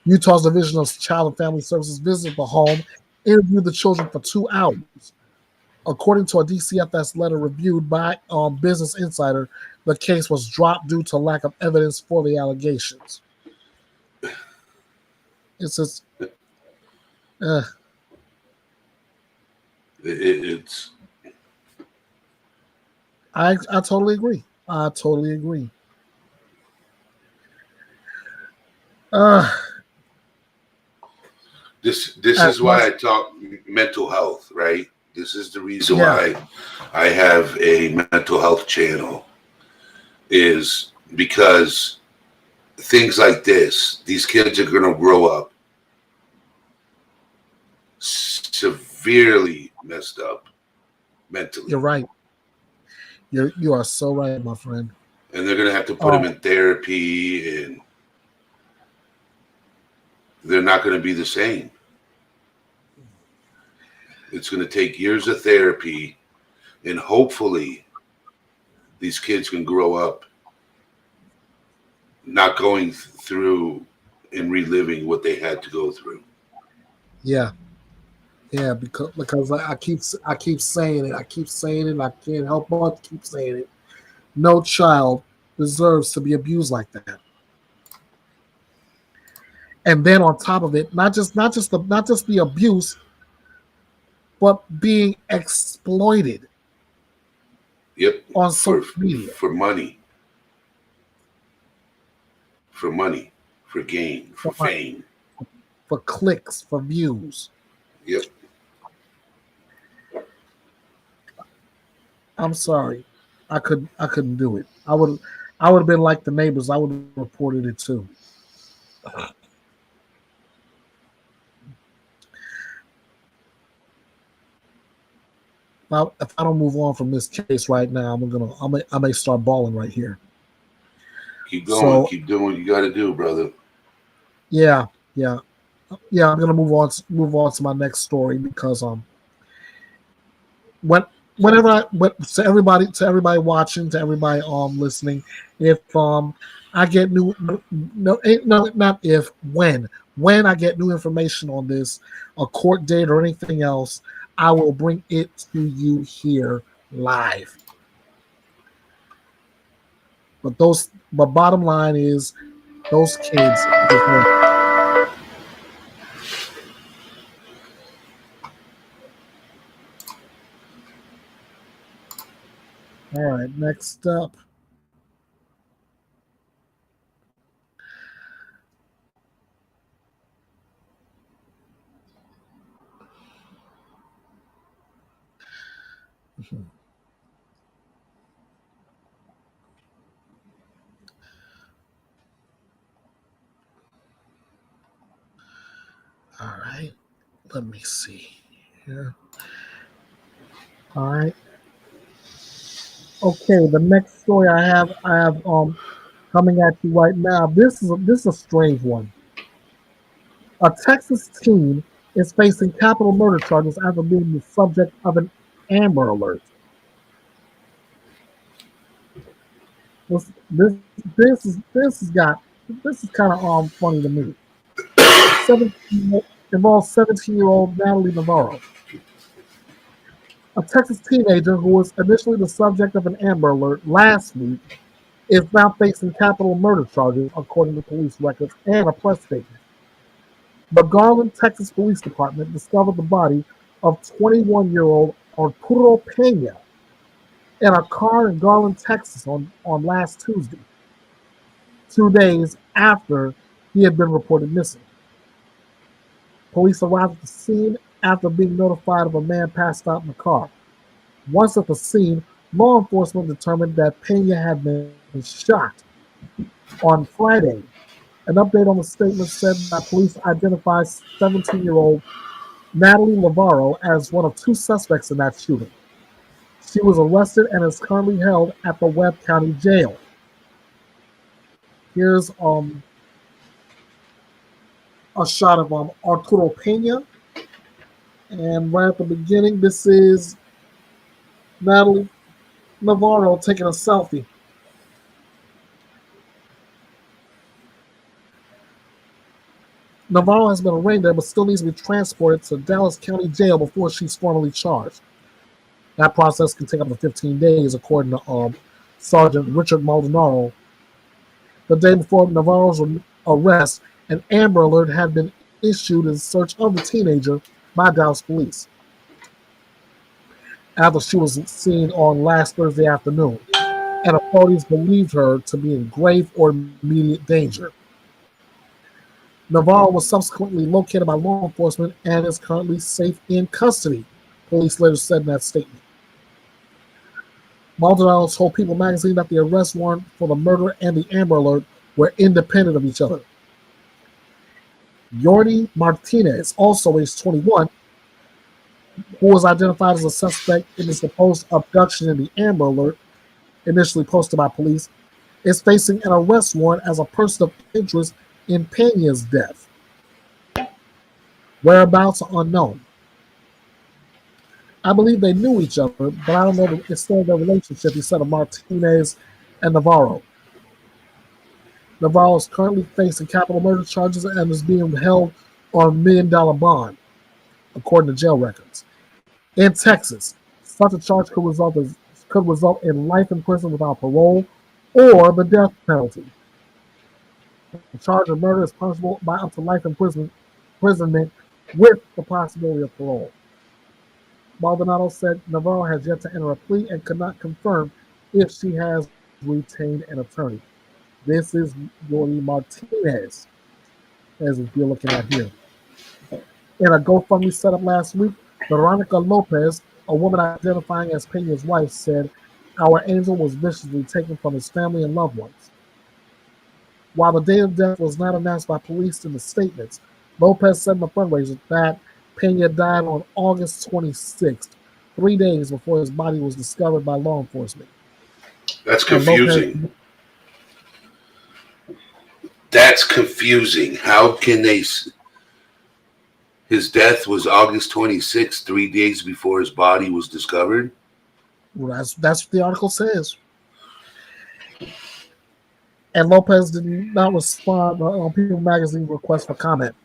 Utah's Division of Child and Family Services visited the home, interviewed the children for 2 hours. According to a DCFS letter reviewed by Business Insider, the case was dropped due to lack of evidence for the allegations. It's just, it's. I totally agree. I totally agree. This is why I talk mental health, right? This is the reason why I have a mental health channel, is because things like this, these kids are going to grow up severely messed up mentally. You're right. You are so right, my friend. And they're going to have to put them in therapy, and they're not going to be the same. It's going to take years of therapy, and hopefully these kids can grow up not going through and reliving what they had to go through. Yeah. Yeah, because I keep saying it. I can't help but keep saying it. No child deserves to be abused like that. And then on top of it, not just the abuse, but being exploited. Yep. On social media for money. For money. For gain, for fame. For clicks, for views. Yep. I'm sorry. I couldn't do it. I would have been like the neighbors. I would have reported it too. Now, if I don't move on from this case right now, I may start balling right here. Keep going. Keep doing what you got to do, brother. Yeah. I'm gonna move on to my next story because whenever to everybody watching, to everybody listening, if I get when I get new information on this, a court date or anything else, I will bring it to you here live. But bottom line is those kids. All right, next up. All right, let me see here. All right. Okay, the next story I have coming at you right now. This is a strange one. A Texas teen is facing capital murder charges after being the subject of an Amber Alert. This is kind of funny to me. 17 involves 17-year-old Natalie Navarro. A Texas teenager who was initially the subject of an Amber Alert last week is now facing capital murder charges, according to police records and a press statement. The Garland, Texas Police Department discovered the body of 21-year-old Arturo Pena in a car in Garland, Texas on last Tuesday, 2 days after he had been reported missing. Police arrived at the scene after being notified of a man passed out in the car. Once at the scene, law enforcement determined that Pena had been shot. On Friday, an update on the statement said that police identified 17-year-old Natalie Navarro as one of two suspects in that shooting. She was arrested and is currently held at the Webb County Jail. Here's a shot of Arturo Pena. And right at the beginning, this is Natalie Navarro taking a selfie. Navarro has been arraigned there, but still needs to be transported to Dallas County Jail before she's formally charged. That process can take up to 15 days, according to Sergeant Richard Maldonado. The day before Navarro's arrest, an Amber Alert had been issued in search of the teenager by Dallas police after she was seen on last Thursday afternoon, and authorities believed her to be in grave or immediate danger. Navarro was subsequently located by law enforcement and is currently safe in custody, police later said in that statement. Maldonado told People magazine that the arrest warrant for the murder and the Amber Alert were independent of each other. Yordi Martinez, also age 21, who was identified as a suspect in the supposed abduction in the Amber Alert, initially posted by police, is facing an arrest warrant as a person of interest in Pena's death. Whereabouts are unknown. I believe they knew each other, but I don't know the extent of their relationship, he said of Martinez and Navarro. Navarro is currently facing capital murder charges and is being held on $1 million bond, according to jail records. In Texas, such a charge could result in life in prison without parole or the death penalty. The charge of murder is punishable by up to life imprisonment with the possibility of parole. Maldonado said Navarro has yet to enter a plea and could not confirm if she has retained an attorney. This is Yordi Martinez. as if you're looking at here. In a GoFundMe set up last week, Veronica Lopez, a woman identifying as Pena's wife, said, "Our angel was viciously taken from his family and loved ones." While the date of death was not announced by police in the statements, Lopez said in the fundraiser that Pena died on August 26th, 3 days before his body was discovered by law enforcement. That's confusing. That's confusing. How can they... His death was August 26th, 3 days before his body was discovered? Well, that's what the article says. And Lopez did not respond on People Magazine's request for comment.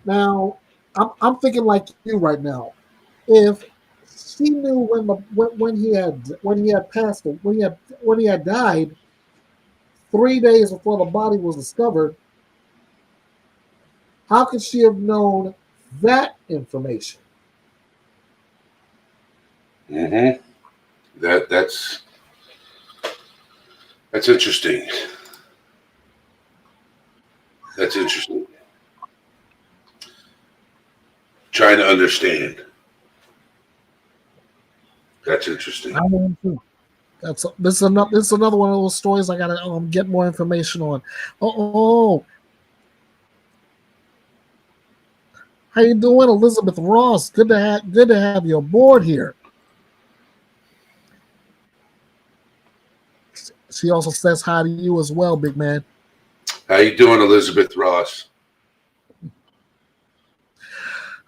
Now, I'm thinking like you right now. If she knew when he had died 3 days before the body was discovered, how could she have known that information? Mm-hmm. That's interesting. That's interesting. Trying to understand. That's interesting. I am too. This is another one of those stories I gotta get more information on. How you doing, Elizabeth Ross? Good to have you aboard here. She also says hi to you as well, big man. How you doing, Elizabeth Ross?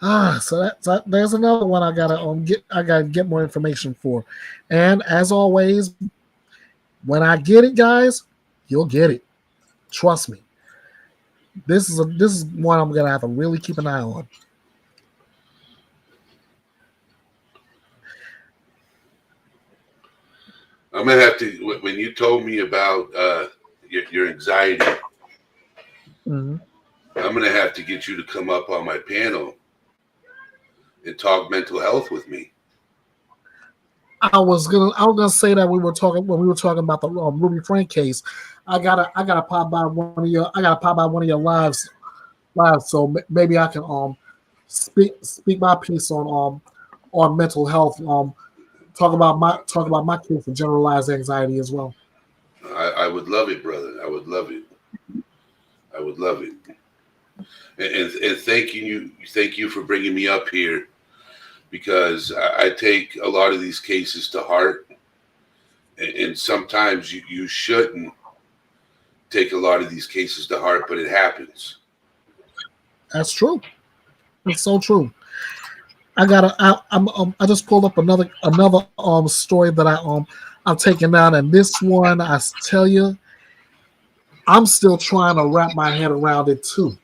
So there's another one I gotta get more information for. And as always, when I get it, guys, you'll get it. Trust me. This is one I'm gonna have to really keep an eye on. I'm gonna have to. When you told me about your anxiety, Mm-hmm. I'm gonna have to get you to come up on my panel and talk mental health with me. I was gonna say that when we were talking about the Ruby Frank case. I gotta pop by one of your lives, so maybe I can speak my piece on mental health. Talk about my case of generalized anxiety as well. I would love it, brother. I would love it. And thank you for bringing me up here, because I take a lot of these cases to heart, and sometimes you shouldn't take a lot of these cases to heart, but it happens. That's true. It's so true. I just pulled up another story that I'm taking down, and this one I tell you, I'm still trying to wrap my head around it too.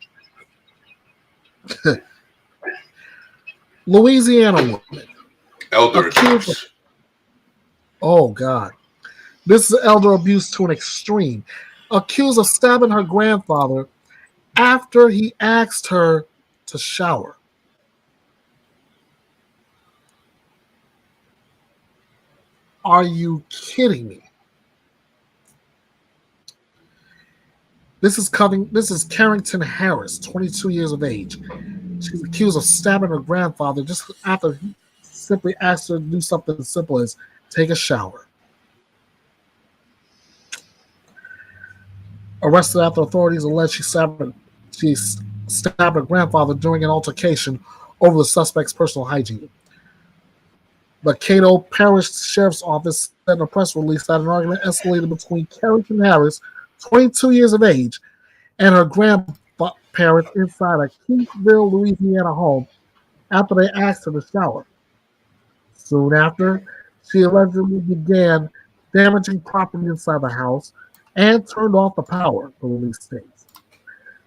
Louisiana woman. Elder abuse. Oh God. This is elder abuse to an extreme. Accused of stabbing her grandfather after he asked her to shower. Are you kidding me? This is Carrington Harris, 22 years of age. She's accused of stabbing her grandfather just after he simply asked her to do something as simple as take a shower. Arrested after authorities allege she stabbed her grandfather during an altercation over the suspect's personal hygiene. The Cato Parish Sheriff's Office said in a press release that an argument escalated between Carrington Harris, 22 years of age, and her grandparents inside a Keithville, Louisiana home after they asked her to shower. Soon after, she allegedly began damaging property inside the house and turned off the power, the release states.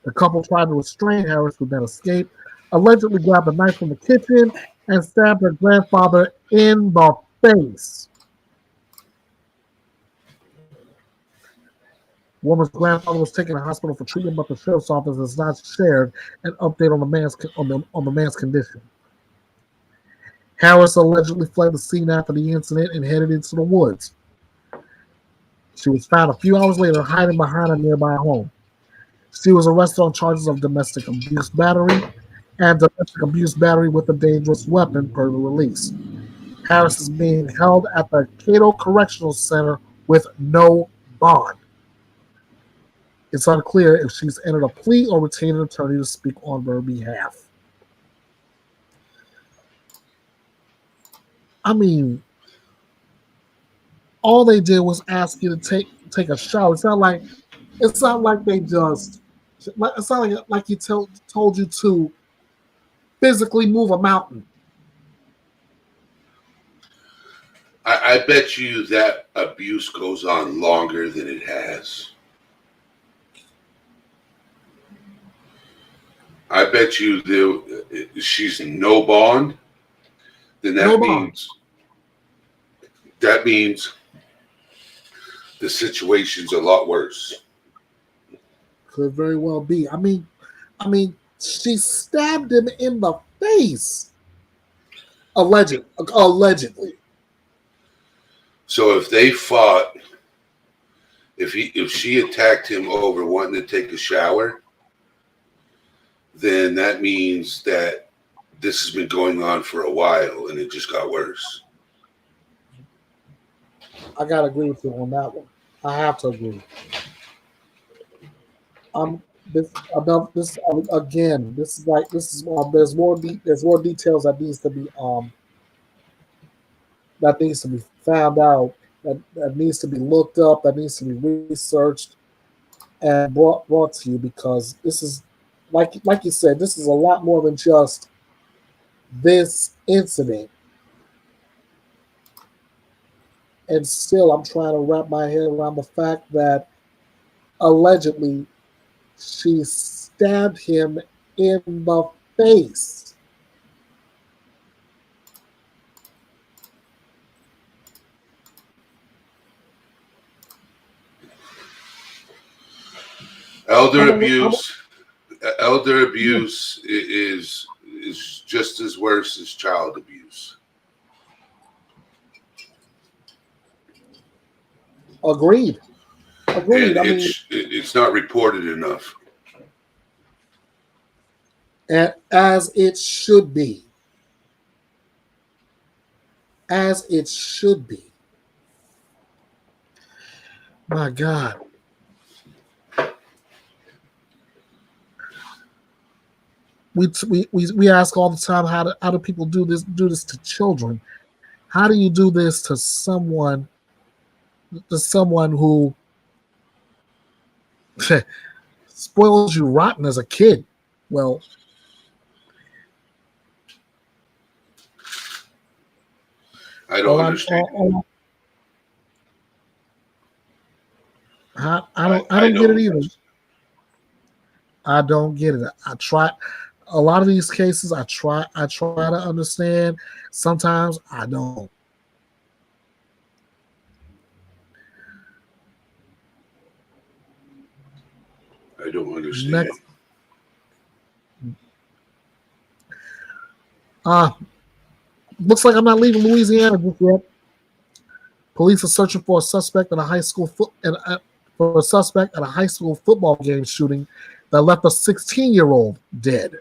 The couple tried to restrain Harris, who then escaped, allegedly grabbed a knife from the kitchen and stabbed her grandfather in the face. Woman's grandfather was taken to the hospital for treatment, but the sheriff's office has not shared an update on the man's condition. Harris allegedly fled the scene after the incident and headed into the woods. She was found a few hours later hiding behind a nearby home. She was arrested on charges of domestic abuse battery and domestic abuse battery with a dangerous weapon per the release. Harris is being held at the Cato Correctional Center with no bond. It's unclear if she's entered a plea or retained an attorney to speak on her behalf. I mean, all they did was ask you to take a shower. It's not like they just. It's not like he told you to physically move a mountain. I bet you that abuse goes on longer than it has. I bet you she's no bond. Then that means the situation's a lot worse. Could very well be. I mean, she stabbed him in the face. Allegedly. So if they fought, if she attacked him over wanting to take a shower, then that means that this has been going on for a while and it just got worse. I gotta agree with you on that one. I have to agree. There's more details that needs to be found out, that needs to be looked up, that needs to be researched and brought to you, because this is like you said, this is a lot more than just this incident. And still, I'm trying to wrap my head around the fact that allegedly she stabbed him in the face. Elder abuse is just as worse as child abuse. Agreed. It's not reported enough. As it should be. As it should be. My God. We ask all the time, how do people do this to children? How do you do this to someone who spoils you rotten as a kid? Well, I don't understand. I don't get it either. I don't get it. I try. A lot of these cases, I try to understand. Sometimes I don't. I don't understand. Looks like I'm not leaving Louisiana just yet. Police are searching for a suspect at a high school football game shooting that left a 16-year-old dead.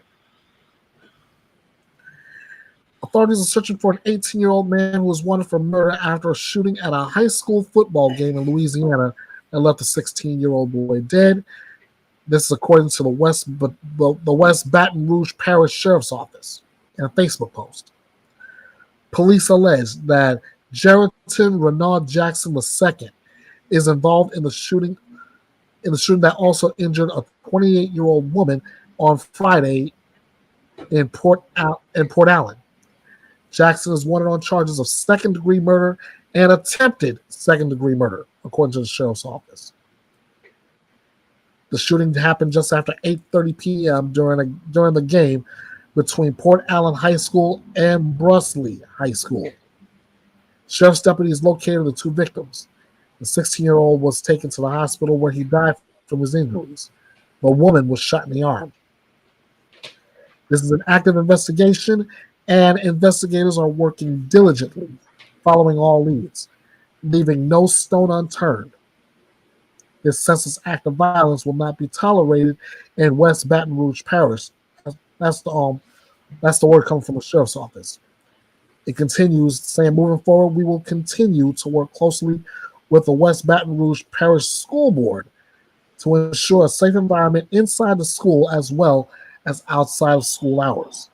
Authorities are searching for an 18-year-old man who was wanted for murder after a shooting at a high school football game in Louisiana that left a 16-year-old boy dead. This is according to the West Baton Rouge Parish Sheriff's Office in a Facebook post. Police allege that Jerriton Renaud Jackson II is involved in the shooting that also injured a 28-year-old woman on Friday in Port Allen. Jackson is wanted on charges of second-degree murder and attempted second-degree murder, according to the sheriff's office. The shooting happened just after 8:30 p.m. during the game between Port Allen High School and Brusley High School. Sheriff's deputies located the two victims. The 16-year-old was taken to the hospital where he died from his injuries. The woman was shot in the arm. This is an active investigation, and investigators are working diligently, following all leads, leaving no stone unturned. This senseless act of violence will not be tolerated in West Baton Rouge Parish. That's the word coming from the sheriff's office. It continues saying, moving forward, we will continue to work closely with the West Baton Rouge Parish School Board to ensure a safe environment inside the school as well as outside of school hours.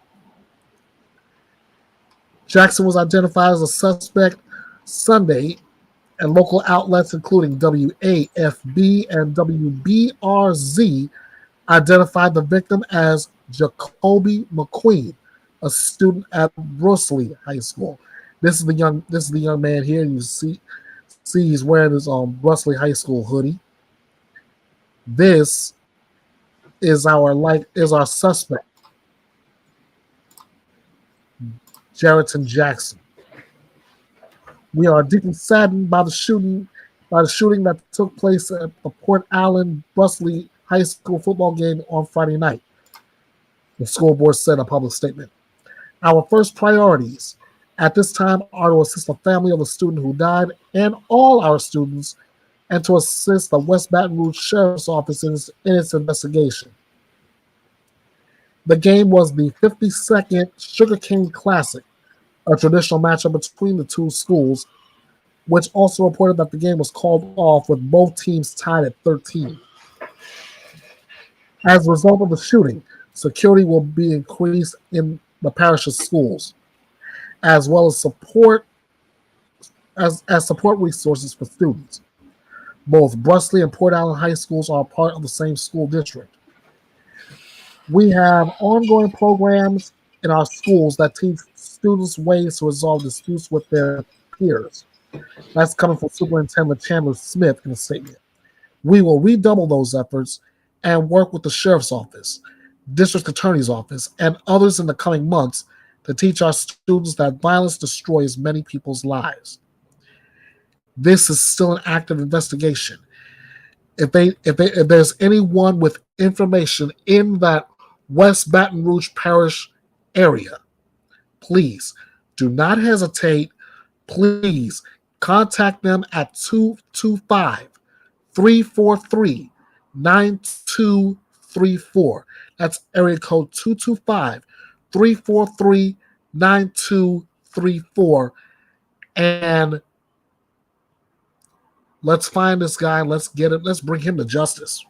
Jackson was identified as a suspect Sunday, and local outlets including WAFB and WBRZ identified the victim as Jacoby McQueen, a student at Brusly High School. This is the young man here. You see he's wearing his Brusly High School hoodie. This is our suspect, Jarreton Jackson. We are deeply saddened by the shooting that took place at the Port Allen Brusly High School football game on Friday night, the school board said in a public statement. Our first priorities at this time are to assist the family of the student who died and all our students, and to assist the West Baton Rouge Sheriff's Office in its investigation. The game was the 52nd Sugarcane Classic, a traditional matchup between the two schools, which also reported that the game was called off with both teams tied at 13. As a result of the shooting, security will be increased in the parish's schools, as well as support resources for students. Both Brusly and Port Allen High Schools are part of the same school district. We have ongoing programs in our schools that teach students ways to resolve disputes with their peers. That's coming from Superintendent Chandler Smith in a statement. We will redouble those efforts and work with the Sheriff's Office, District Attorney's Office, and others in the coming months to teach our students that violence destroys many people's lives. This is still an active investigation. If there's anyone with information in that West Baton Rouge Parish area, please do not hesitate. Please contact them at 225-343-9234. That's area code 225-343-9234. And let's find this guy. Let's get it. Let's bring him to justice.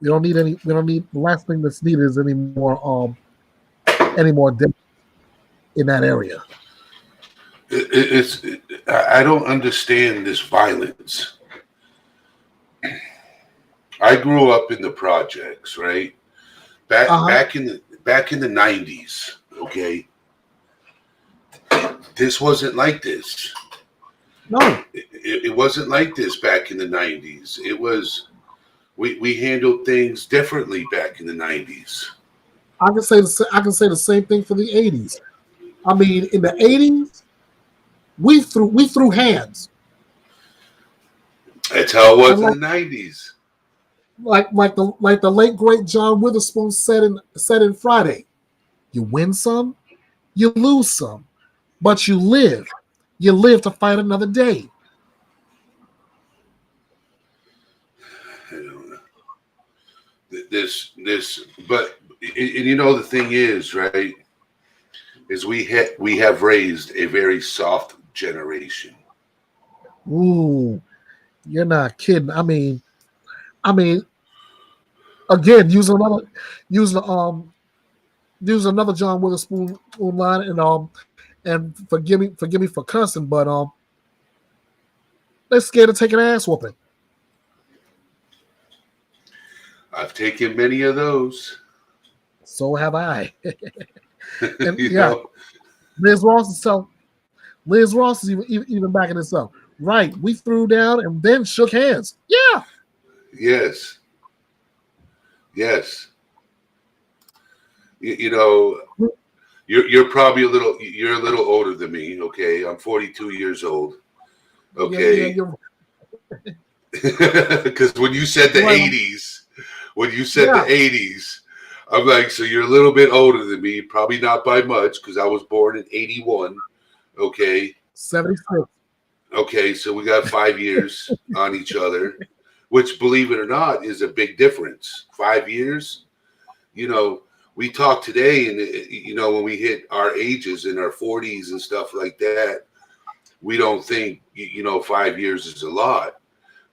We don't need the last thing that's needed is any more death in that area. I don't understand this violence. I grew up in the projects, right? Back in the 90s, okay? This wasn't like this. No. It wasn't like this back in the 90s. It was we handled things differently back in the 90s. I can say the same thing for the 80s. I mean, in the 80s, we threw hands. That's how it was in the 90s. Like the late great John Witherspoon said in Friday, you win some, you lose some, but you live. You live to fight another day. I don't know. But you know the thing is, right? Is we have raised a very soft generation. Ooh, you're not kidding. I mean, again, using another John Witherspoon line, and forgive me for cussing, but they're scared of taking an ass whooping. I've taken many of those. So have I. And you yeah, know? Liz Ross is even backing this up. Right, we threw down and then shook hands. Yeah. Yes. You know, you're probably a little older than me. Okay, I'm 42 years old. Okay, because when you said the 80s, the 80s, I'm like, so you're a little bit older than me. Probably not by much, because I was born in 81. Okay, 76. Okay, so we got 5 years on each other, which, believe it or not, is a big difference. 5 years, we talk today, and when we hit our ages in our 40s and stuff like that, we don't think 5 years is a lot.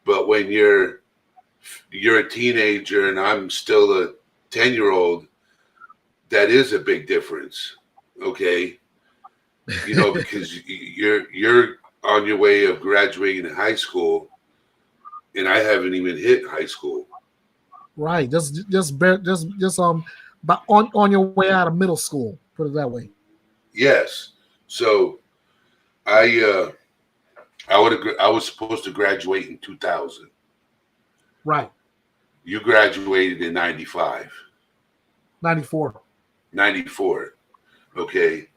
But when you're a teenager and I'm still a 10-year-old, that is a big difference. Okay, because you're on your way of graduating high school, and I haven't even hit high school. Right, just but on your way out of middle school, put it that way. Yes. So I was supposed to graduate in 2000. Right. You graduated in 95. 94. 94. Okay.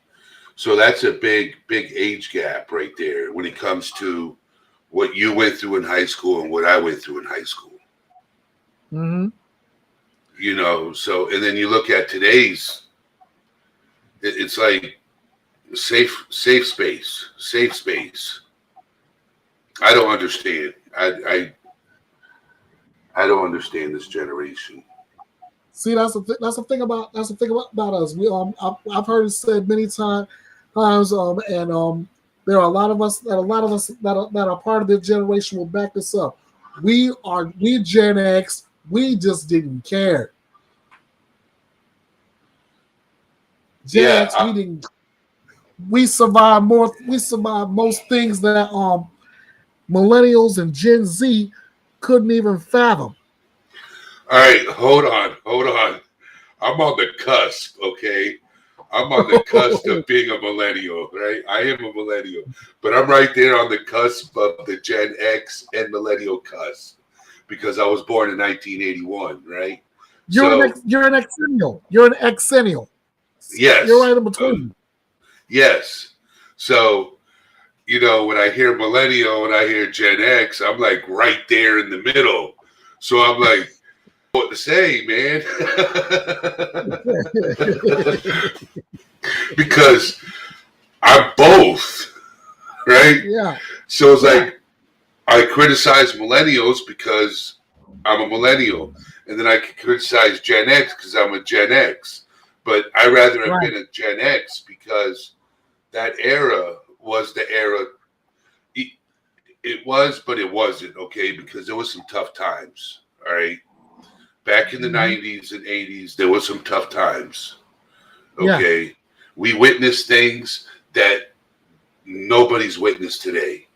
So that's a big age gap right there when it comes to what you went through in high school and what I went through in high school. Mm-hmm. So, and then you look at today's, it's like safe space. I don't understand. I don't understand this generation. See, that's the thing about us. We I've heard it said many times, and there are a lot of us that are part of this generation will back this up. We Gen X. We just didn't care. Gen X, we didn't. We survived more. We survived most things that millennials and Gen Z couldn't even fathom. All right, hold on. I'm on the cusp, okay? I'm on the cusp of being a millennial, right? I am a millennial, but I'm right there on the cusp of the Gen X and millennial cusp because I was born in 1981, right? You're an exennial. You're an exennial. Yes. You're right in between. Yes. So, when I hear millennial and I hear Gen X, I'm like right there in the middle. So I'm like, what to say, man? Because I'm both, right? Yeah. So it's like I criticize millennials because I'm a millennial, and then I can criticize Gen X because I'm a Gen X. But I rather have been a Gen X because that era was the era. It was, but it wasn't, okay? Because there was some tough times, all right? Back in the 90s and 80s, there was some tough times, okay? Yeah. We witnessed things that nobody's witnessed today,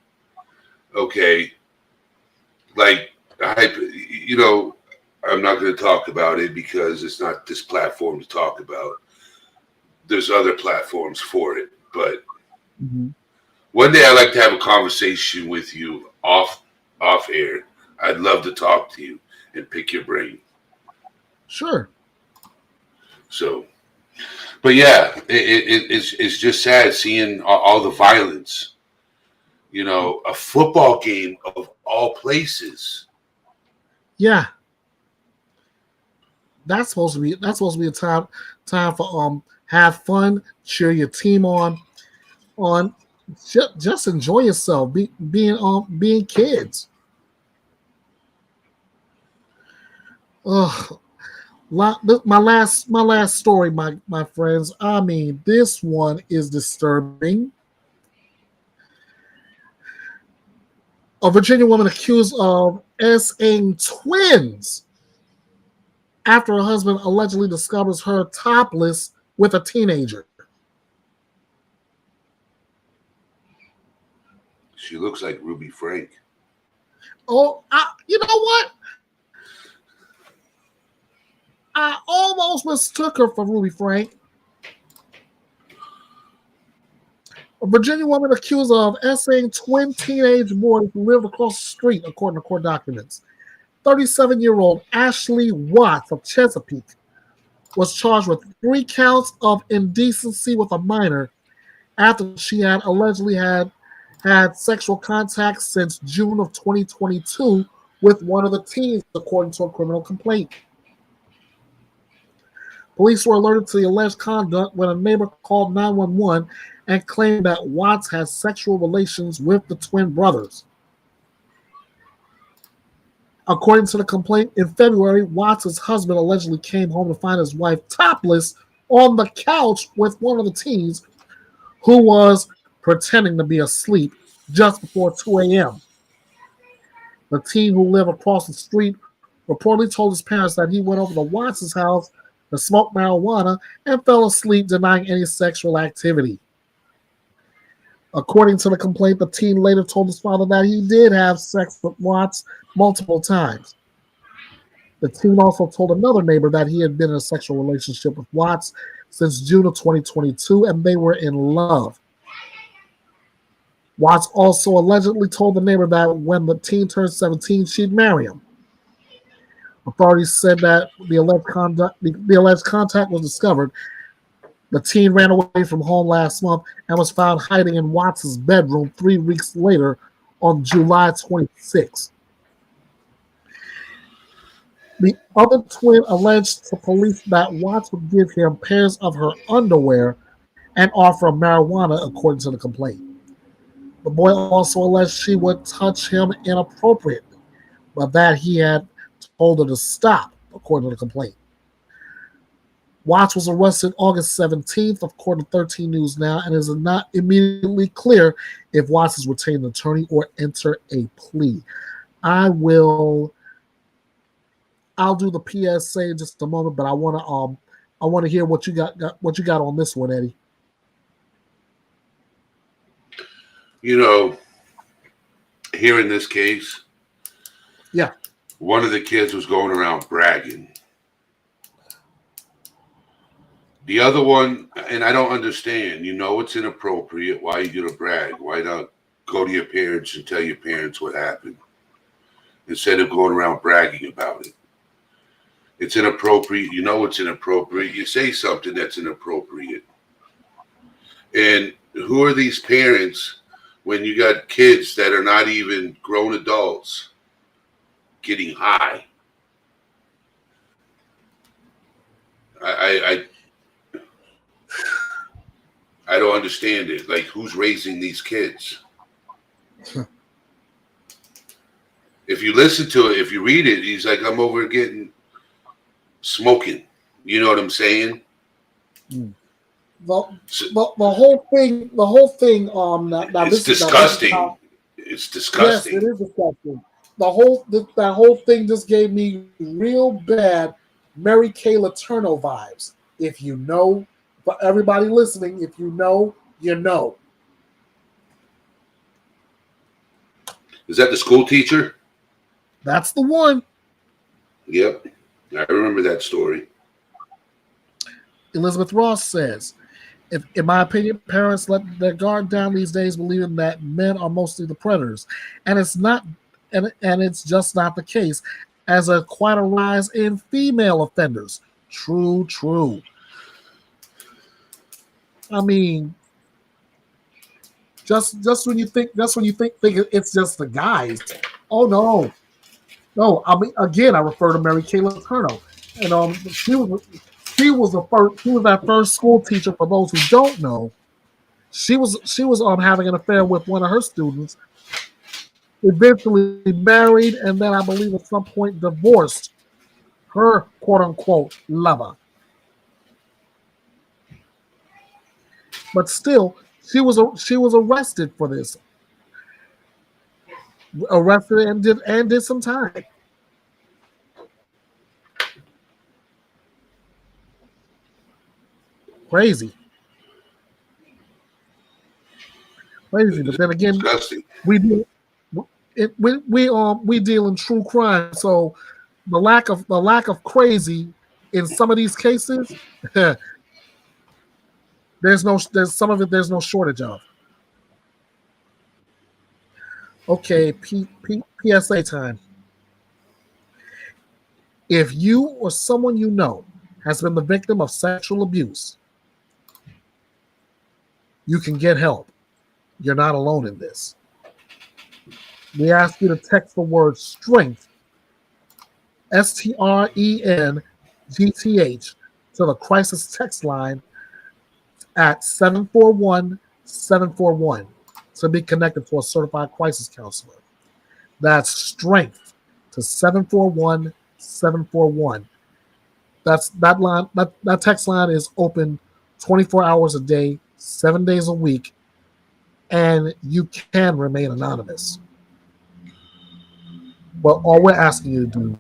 okay? Like, I'm not going to talk about it because it's not this platform to talk about. There's other platforms for it, but one day I'd like to have a conversation with you off air. I'd love to talk to you and pick your brain. Sure. So, but yeah, it's just sad seeing all the violence. A football game of all places. Yeah. That's supposed to be a time for have fun, cheer your team on, just enjoy yourself, being kids. My last story, my friends. I mean, this one is disturbing. A Virginia woman accused of S-ing twins after her husband allegedly discovers her topless with a teenager. She looks like Ruby Franke. Oh, you know what? I almost mistook her for Ruby Franke. A Virginia woman accused of S-ing twin teenage boys who lived across the street, according to court documents. 37-year-old Ashley Watts of Chesapeake was charged with 3 counts of indecency with a minor after she had allegedly had sexual contact since June of 2022 with one of the teens, according to a criminal complaint. Police were alerted to the alleged conduct when a neighbor called 911 and claimed that Watts had sexual relations with the twin brothers. According to the complaint, in February, Watts' husband allegedly came home to find his wife topless on the couch with one of the teens who was pretending to be asleep just before 2 a.m. The teen who lived across the street reportedly told his parents that he went over to Watts' house to smoke marijuana and fell asleep, denying any sexual activity. According to the complaint, the teen later told his father that he did have sex with Watts multiple times. The teen also told another neighbor that he had been in a sexual relationship with Watts since June of 2022 and they were in love. Watts also allegedly told the neighbor that when the teen turned 17, she'd marry him. Authorities said that the alleged contact was discovered. The teen ran away from home last month and was found hiding in Watts' bedroom 3 weeks later on July 26. The other twin alleged to police that Watts would give him pairs of her underwear and offer him marijuana, according to the complaint. The boy also alleged she would touch him inappropriately, but that he had told her to stop, according to the complaint. Watts was arrested August 17th, according to 13 News Now, and it is not immediately clear if Watts has retained an attorney or enter a plea. I'll do the PSA in just a moment, but I want to hear what you got on this one, Eddie. You know, here in this case, yeah, one of the kids was going around bragging. The other one, and I don't understand, you know it's inappropriate. Why are you going to brag? Why not go to your parents and tell your parents what happened instead of going around bragging about it? It's inappropriate. You know it's inappropriate. You say something that's inappropriate. And who are these parents when you got kids that are not even grown adults getting high? I don't understand it. Like, who's raising these kids? If you listen to it, if you read it, he's like, I'm over getting smoking. You know what I'm saying? The whole thing. It's disgusting. It's disgusting. Yes, it is disgusting. That whole thing just gave me real bad Mary Kay Letourneau vibes. If you know, for everybody listening, if you know, you know. Is that the school teacher? That's the one. Yep. I remember that story. Elizabeth Ross says, in my opinion, parents let their guard down these days, believing that men are mostly the predators. And it's not, and it's just not the case, as quite a rise in female offenders. True. I mean, just when you think it's just the guys. Oh no. I mean, again, I refer to Mary Kay Letourneau, and she was that first school teacher. For those who don't know, she was having an affair with one of her students. Eventually married, and then I believe at some point divorced her quote unquote lover. But still, she was arrested for this. Arrested and did some time. Crazy. But then again, we deal in true crime, so the lack of crazy in some of these cases, there's no shortage of. Okay, PSA time. If you or someone you know has been the victim of sexual abuse, you can get help. You're not alone in this. We ask you to text the word strength, STRENGTH, to the crisis text line at 741 to be connected to a certified crisis counselor. That's strength to 741 741. That's that line. That text line is open 24 hours a day, 7 days a week, and you can remain anonymous. But all we're asking you to do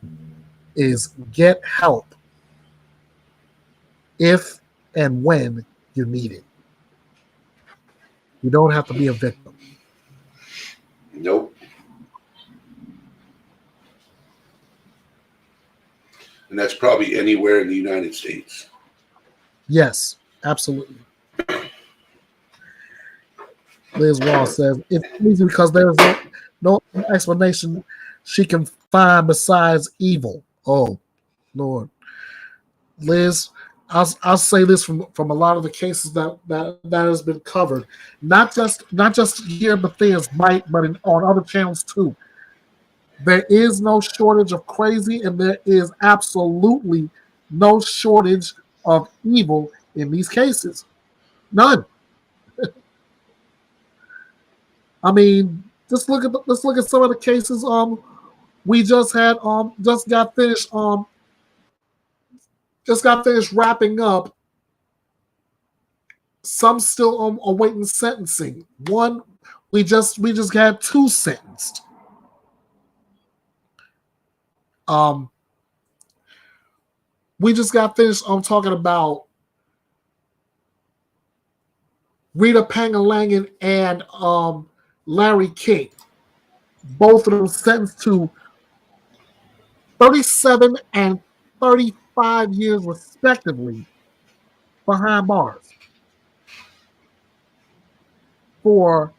is get help if and when you need it. You don't have to be a victim. Nope. And that's probably anywhere in the United States. Yes, absolutely. Liz Wall says it's easy because there's no explanation she can find besides evil. Oh, Lord. Liz, I'll say this from a lot of the cases that has been covered, not just here at Bethea'S Byte, but on other channels too. There is no shortage of crazy, and there is absolutely no shortage of evil in these cases. None. I mean, let's look at some of the cases. We just had just got finished wrapping up. Some still awaiting sentencing. One, we just had 2 sentenced. We just got finished talking about Rita Pangalangan and Larry King. Both of them sentenced to 37 and 35 years respectively behind bars for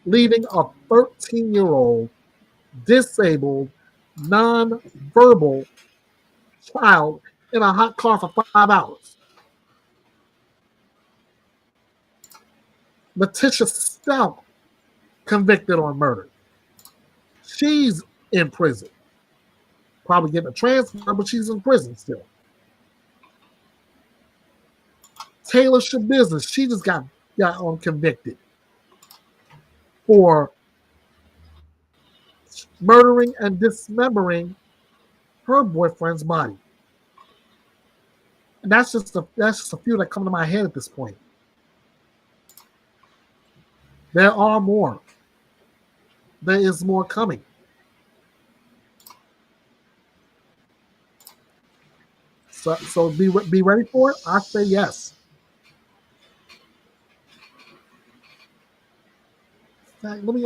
leaving a 13-year-old disabled, non-verbal child in a hot car for 5 hours. Letitia Stout convicted on murder. She's in prison. Probably getting a transfer, but she's in prison still. Taylor Shabusiness, she just got convicted for murdering and dismembering her boyfriend's body. And that's just a few that come to my head at this point. There are more. There is more coming. So be ready for it. I say yes. In fact, let me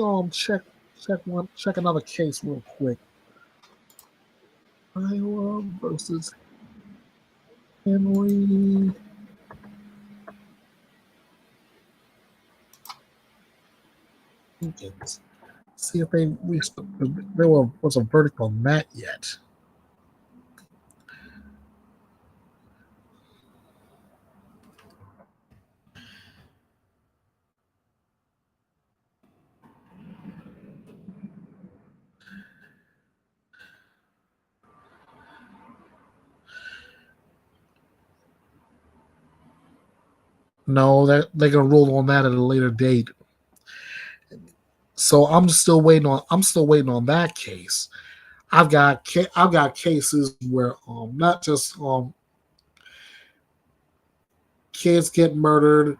check another case real quick. Iowa versus Henry. Jenkins. See if they reached. There was a verdict on that yet. No, they're gonna rule on that at a later date. So I'm still waiting on that case. I've got cases where not just kids get murdered,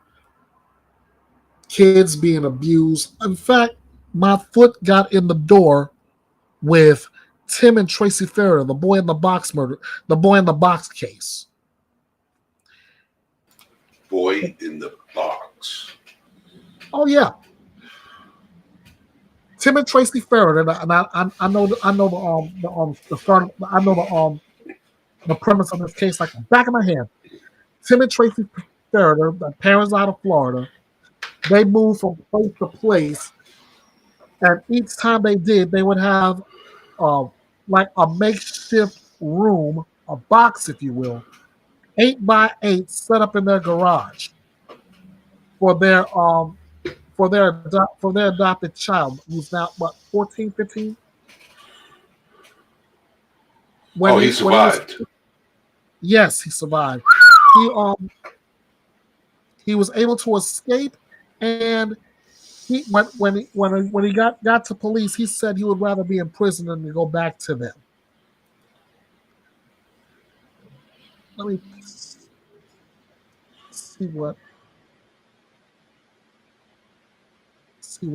kids being abused. In fact, my foot got in the door with Tim and Tracy Farrer, the boy in the box case. Boy in the box. Oh yeah, Tim and Tracy Farrer, and I know the premise of this case like the back of my hand. Tim and Tracy Farrer, the parents out of Florida, they moved from place to place, and each time they did, they would have like a makeshift room, a box, if you will, 8x8 set up in their garage for their adopted child, who's now, 14, 15? He survived. Yes, he survived. He was able to escape, and when he got to police, he said he would rather be in prison than to go back to them. Let me see what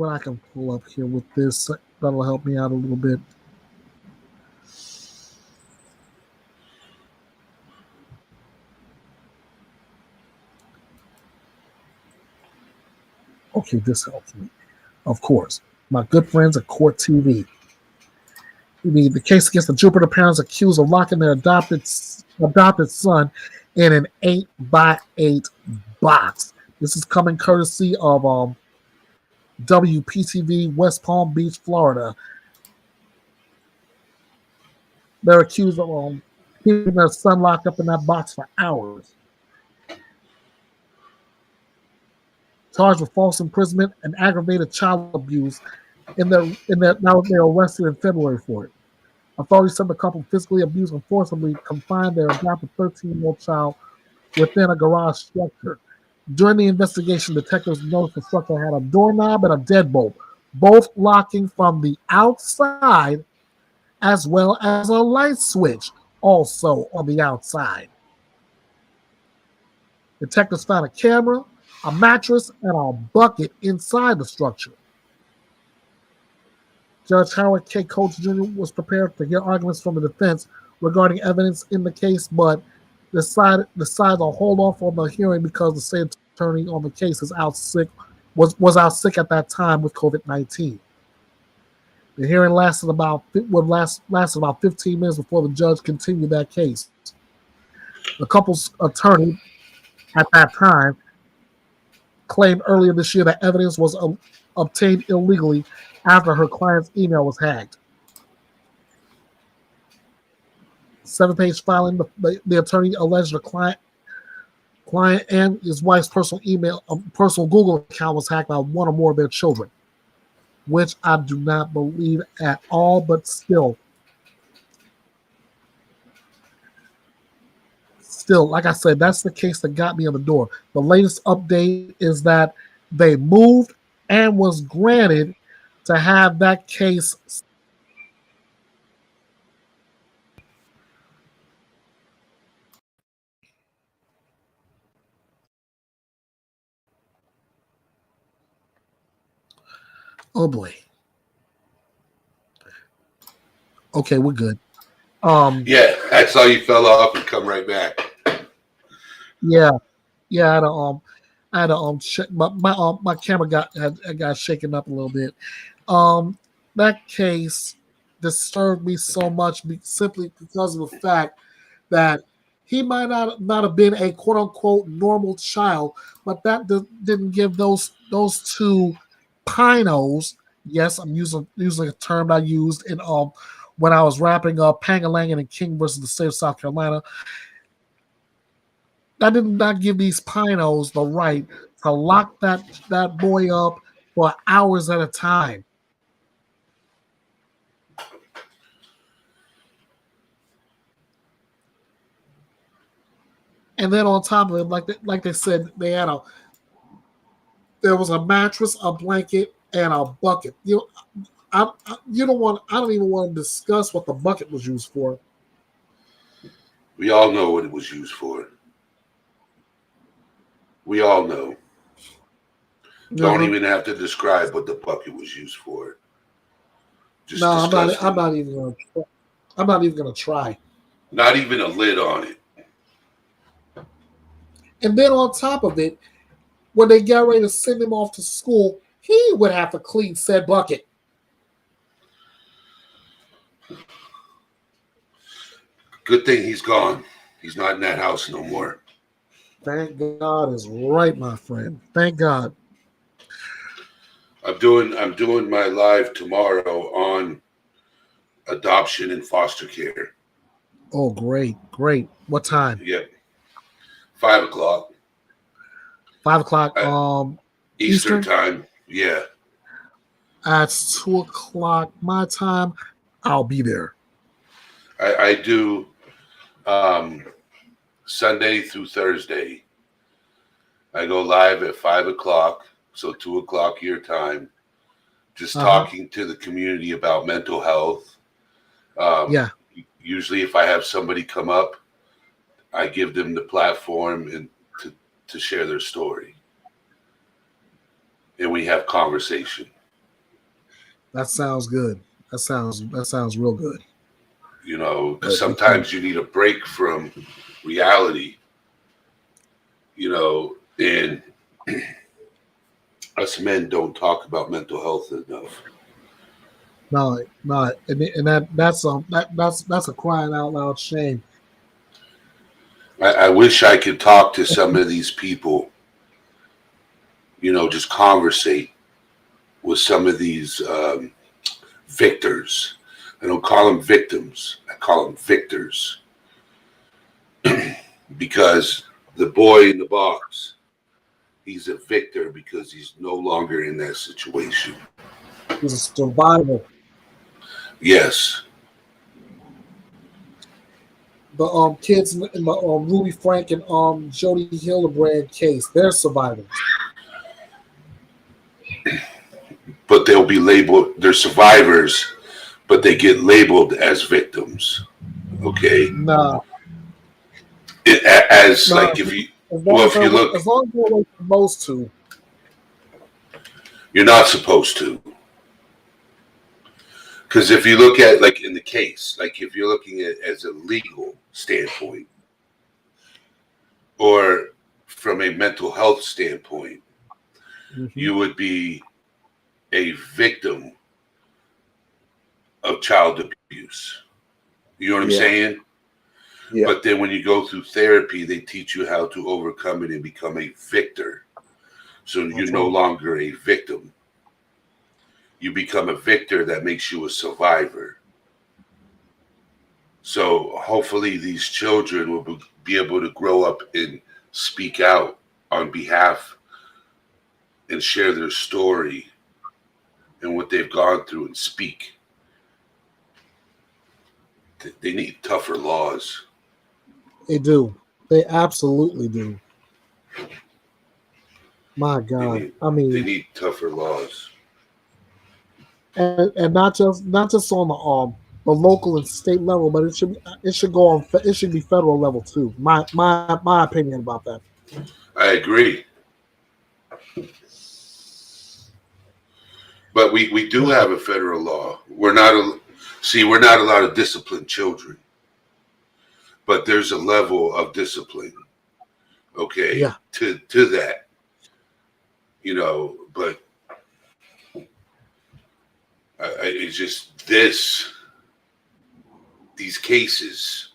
I can pull up here with this. That'll help me out a little bit. Okay, this helps me. Of course, my good friends at Court TV. The case against the Jupiter parents accused of locking their adopted son in an 8x8 box. This is coming courtesy of WPTV, West Palm Beach, Florida. They're accused of keeping their son locked up in that box for hours. Charged with false imprisonment and aggravated child abuse. Now they were arrested in February for it. Authorities said the couple physically abused and forcibly confined their adopted 13-year-old child within a garage structure. During the investigation, detectives noticed the structure had a doorknob and a deadbolt, both locking from the outside, as well as a light switch also on the outside. Detectives found a camera, a mattress, and a bucket inside the structure. Judge Howard K. Coates Jr. was prepared to hear arguments from the defense regarding evidence in the case, but decided to hold off on the hearing because the state attorney on the case was out sick at that time with COVID-19. The hearing lasted about 15 minutes before the judge continued that case. The couple's attorney at that time claimed earlier this year that evidence was obtained illegally after her client's email was hacked. 7-page filing, the attorney alleged the client and his wife's personal Google account was hacked by one or more of their children, which I do not believe at all, but still, like I said, that's the case that got me in the door. The latest update is that they moved and was granted to have that case. Oh boy. Okay, we're good. Yeah, I saw you fell off and come right back. Yeah, I had to check my camera got shaken up a little bit. That case disturbed me so much simply because of the fact that he might not have been a quote unquote normal child, but that didn't give those two pinos. Yes, I'm using a term I used in when I was wrapping up Pangalangan and King versus the state of South Carolina. That did not give these pinos the right to lock that boy up for hours at a time. And then on top of it, like they said, there was a mattress, a blanket, and a bucket. I don't even want to discuss what the bucket was used for. We all know what it was used for. We all know. Don't even have to describe what the bucket was used for. No, I'm not even going to try. Not even a lid on it. And then on top of it, when they got ready to send him off to school, he would have to clean said bucket. Good thing he's gone. He's not in that house no more. Thank God is right, my friend. Thank God. I'm doing my live tomorrow on adoption and foster care. Oh, great. What time? Yep. 5 o'clock. 5 o'clock. Eastern time. Yeah. At 2 o'clock my time, I'll be there. I do Sunday through Thursday. I go live at 5 o'clock, so 2 o'clock your time, just talking to the community about mental health. Usually if I have somebody come up, I give them the platform and to share their story. And we have conversation. That sounds good. That sounds real good. You know, because sometimes you need a break from reality, you know, and us men don't talk about mental health enough. No, and that's a crying out loud shame. I wish I could talk to some of these people, you know, just conversate with some of these victors. I don't call them victims. I call them victors. Because the boy in the box, he's a victor because he's no longer in that situation. He's a survivor. Yes. The kids in the Ruby Frank and Jody Hildebrand case, they're survivors. But they'll be labeled, they're survivors, but they get labeled as victims. Okay? No. Like if you look, as long as you're supposed to. You're not supposed to. Because if you look at, like in the case, like if you're looking at it as a legal standpoint or from a mental health standpoint, you would be a victim of child abuse. You know what I'm saying? Yeah. But then when you go through therapy, they teach you how to overcome it and become a victor. So you're no longer a victim. You become a victor that makes you a survivor. So hopefully these children will be able to grow up and speak out on behalf and share their story and what they've gone through and speak. They need tougher laws. They do. They absolutely do. My God. They need tougher laws. And not just on the local and state level, but it should be federal level too. My opinion about that. I agree. But we do have a federal law. We're not allowed to discipline children. But there's a level of discipline. Okay. Yeah. To that. You know, but it's just these cases,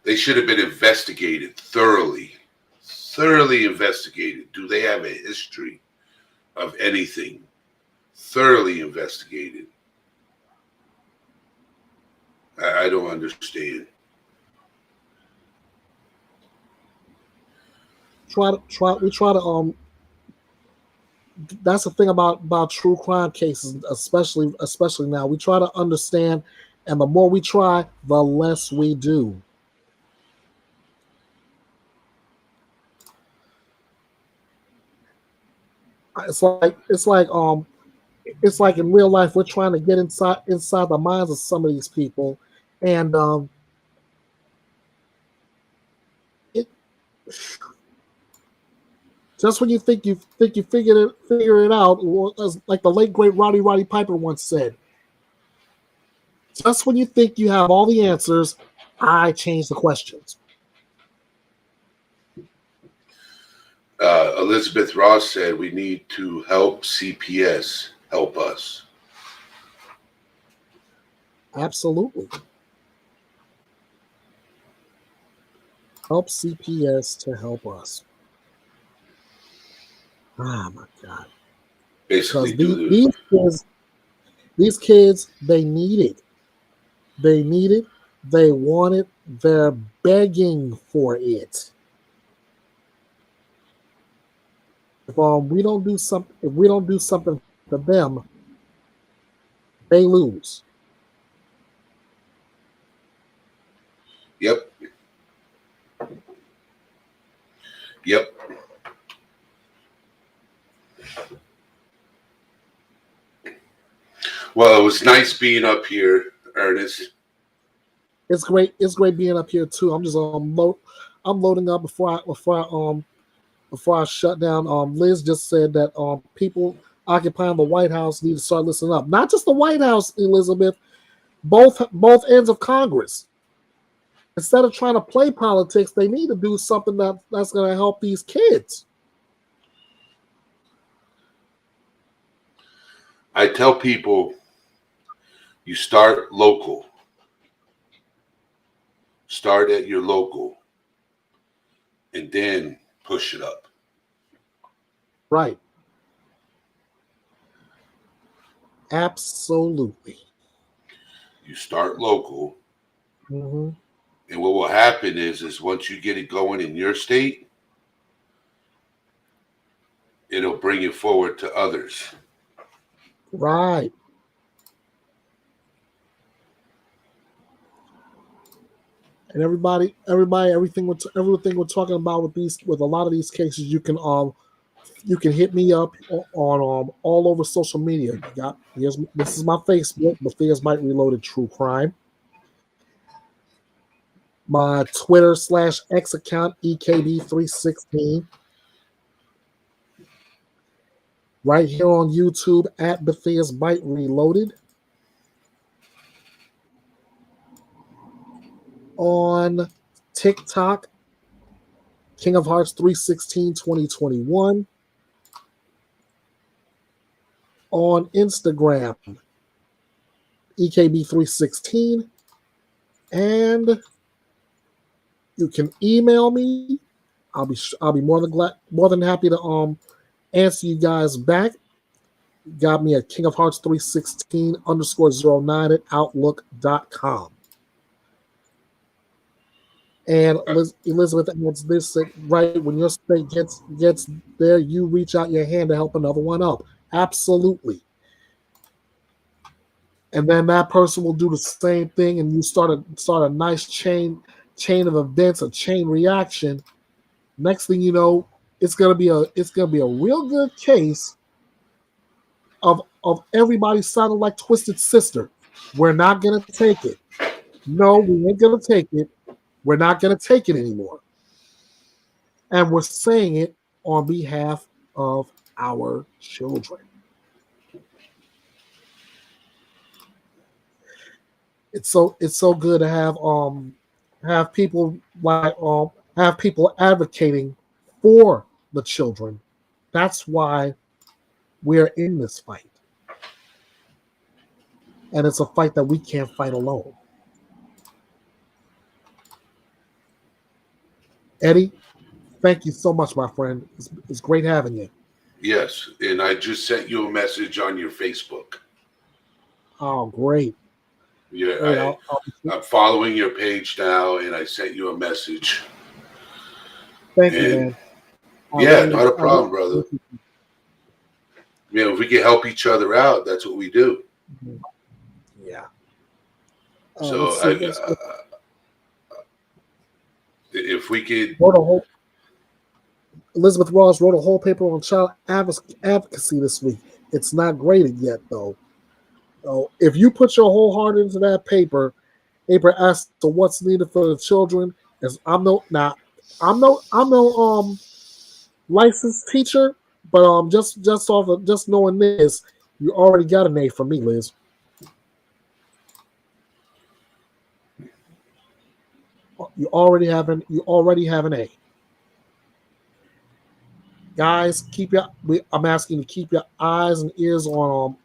they should have been investigated thoroughly investigated. Do they have a history of anything? Thoroughly investigated. I don't understand. We try to that's the thing about true crime cases, especially now. We try to understand, and the more we try, the less we do. It's like in real life, we're trying to get inside the minds of some of these people, and just when you think you figure it out, like the late great Roddy Piper once said, just when you think you have all the answers, I change the questions. Elizabeth Ross said we need to help CPS help us. Absolutely. Help CPS to help us. Oh my God. Basically, these kids, they need it. They need it. They want it. They're begging for it. If we don't do something for them, they lose. Yep. Yep. Well, it was nice being up here, Ernest. It's great. It's great being up here too. I'm just I'm loading up before I shut down. Liz just said that people occupying the White House need to start listening up. Not just the White House, Elizabeth. Both ends of Congress. Instead of trying to play politics, they need to do something that's going to help these kids. I tell people, you start local. Start at your local, and then push it up. Right. Absolutely. You start local, mm-hmm. And what will happen is once you get it going in your state, it'll bring it forward to others. Right. And everything we're talking about with a lot of these cases, you can hit me up on all over social media. This is my Facebook, Bethea'S Byte Reloaded True Crime. My Twitter /X account, EKB316. Right here on YouTube at Bethea'S Byte Reloaded. On TikTok, King of Hearts 316 2021. On Instagram, EKB316. And you can email me. I'll be more than happy to answer you guys back. You got me at kingofhearts316_09 at outlook.com. And Elizabeth adds this right when your state gets there, you reach out your hand to help another one up. Absolutely. And then that person will do the same thing, and you start a nice chain of events, a chain reaction. Next thing you know, it's gonna be a real good case of everybody sounding like Twisted Sister. We're not gonna take it. No, we ain't gonna take it. We're not gonna take it anymore. And we're saying it on behalf of our children. It's so good to have people advocating for the children. That's why we're in this fight. And it's a fight that we can't fight alone. Eddie, thank you so much, my friend. It's great having you. Yes, and I just sent you a message on your Facebook. Oh, great. Yeah, I'm following your page now, and I sent you a message. Thank you, man. Yeah, not a problem, brother. If we can help each other out, that's what we do. Yeah. So if we could... Elizabeth Ross wrote a whole paper on child advocacy this week. It's not graded yet, though. So if you put your whole heart into that paper as to what's needed for the children, as I'm no licensed teacher, but just knowing this, you already got an A from me, Liz. You already have an A. Guys, I'm asking you to keep your eyes and ears out on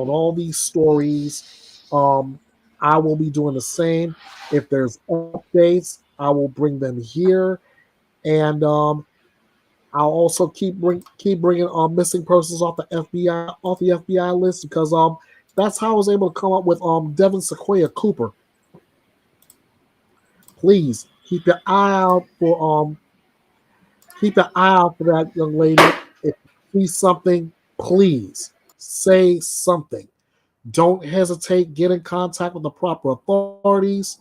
all these stories. I will be doing the same. If there's updates, I will bring them here, and I'll also keep bringing missing persons off the FBI list, because that's how I was able to come up with Devin Sequoia Cooper. Please keep your eye out for that young lady. If you see something, please say something. Don't hesitate. Get in contact with the proper authorities.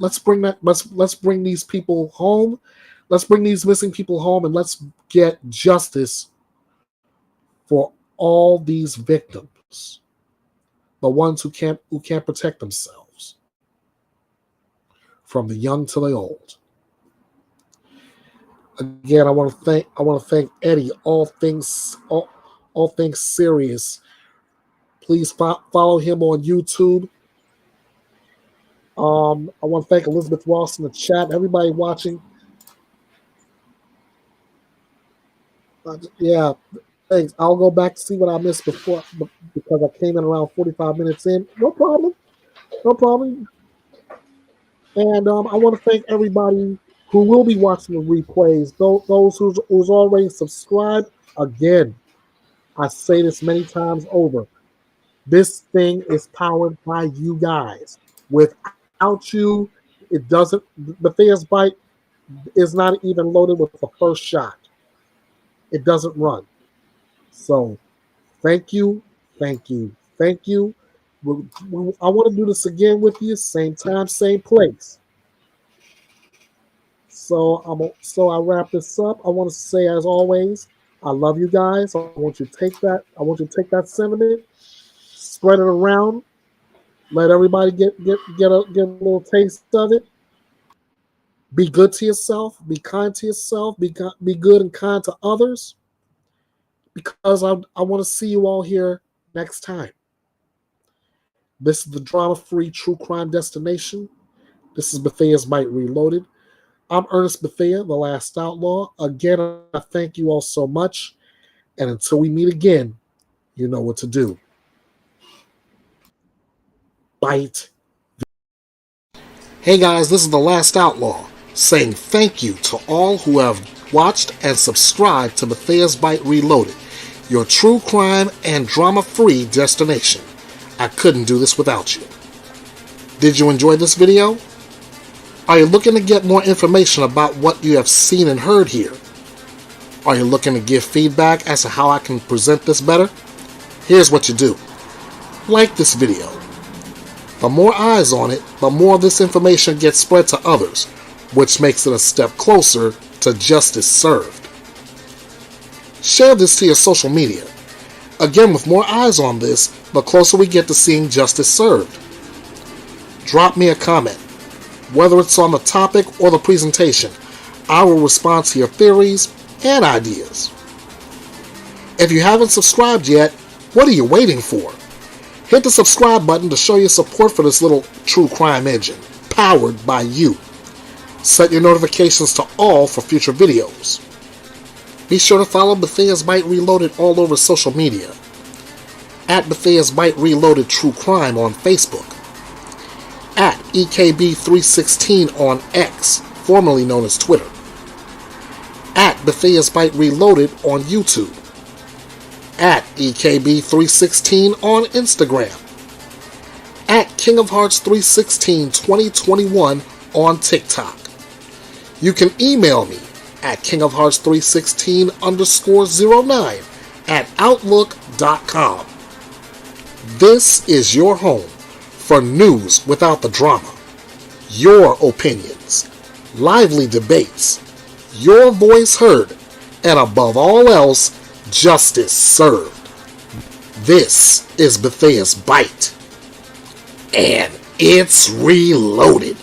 let's bring these people home. Let's bring these missing people home, and let's get justice for all these victims, the ones who can't protect themselves, from the young to the old. Again, I want to thank Eddie. All things serious. Please follow him on YouTube. I want to thank Elizabeth Ross in the chat. Everybody watching. Yeah, thanks. I'll go back to see what I missed before because I came in around 45 minutes in. No problem. And I want to thank everybody who will be watching the replays. Those who's already subscribed. Again, I say this many times over. This thing is powered by you guys. Without you, it doesn't. Bethea'S Byte is not even loaded with the first shot. It doesn't run. So, thank you. I want to do this again with you, same time, same place. So I wrap this up. I want to say, as always, I love you guys. I want you to take that sentiment, spread it around, let everybody get a little taste of it. Be good to yourself. Be kind to yourself. Be good and kind to others. Because I want to see you all here next time. This is the drama-free true crime destination. This is Bethea'S Byte Reloaded. I'm Ernest Bethea, the last outlaw. Again, I thank you all so much. And until we meet again, you know what to do. Bite. Hey guys, this is the last outlaw saying thank you to all who have watched and subscribed to Bethea'S Byte Reloaded, your true crime and drama-free destination. I couldn't do this without you. Did you enjoy this video? Are you looking to get more information about what you have seen and heard here? Are you looking to give feedback as to how I can present this better? Here's what you do. Like this video. The more eyes on it, the more this information gets spread to others, which makes it a step closer to justice served. Share this to your social media. Again, with more eyes on this, the closer we get to seeing justice served. Drop me a comment. Whether it's on the topic or the presentation, I will respond to your theories and ideas. If you haven't subscribed yet, what are you waiting for? Hit the subscribe button to show your support for this little true crime engine, powered by you. Set your notifications to all for future videos. Be sure to follow Bethea'S Byte Reloaded all over social media. At Bethea'S Byte Reloaded True Crime on Facebook. At EKB316 on X, formerly known as Twitter. At Bethea'S Byte Reloaded on YouTube. At EKB316 on Instagram. At King of Hearts 316 2021 on TikTok. You can email me at kingofhearts316_09 at outlook.com. This is your home for news without the drama, your opinions, lively debates, your voice heard, and above all else, justice served. This is Bethea'S Byte, and it's reloaded.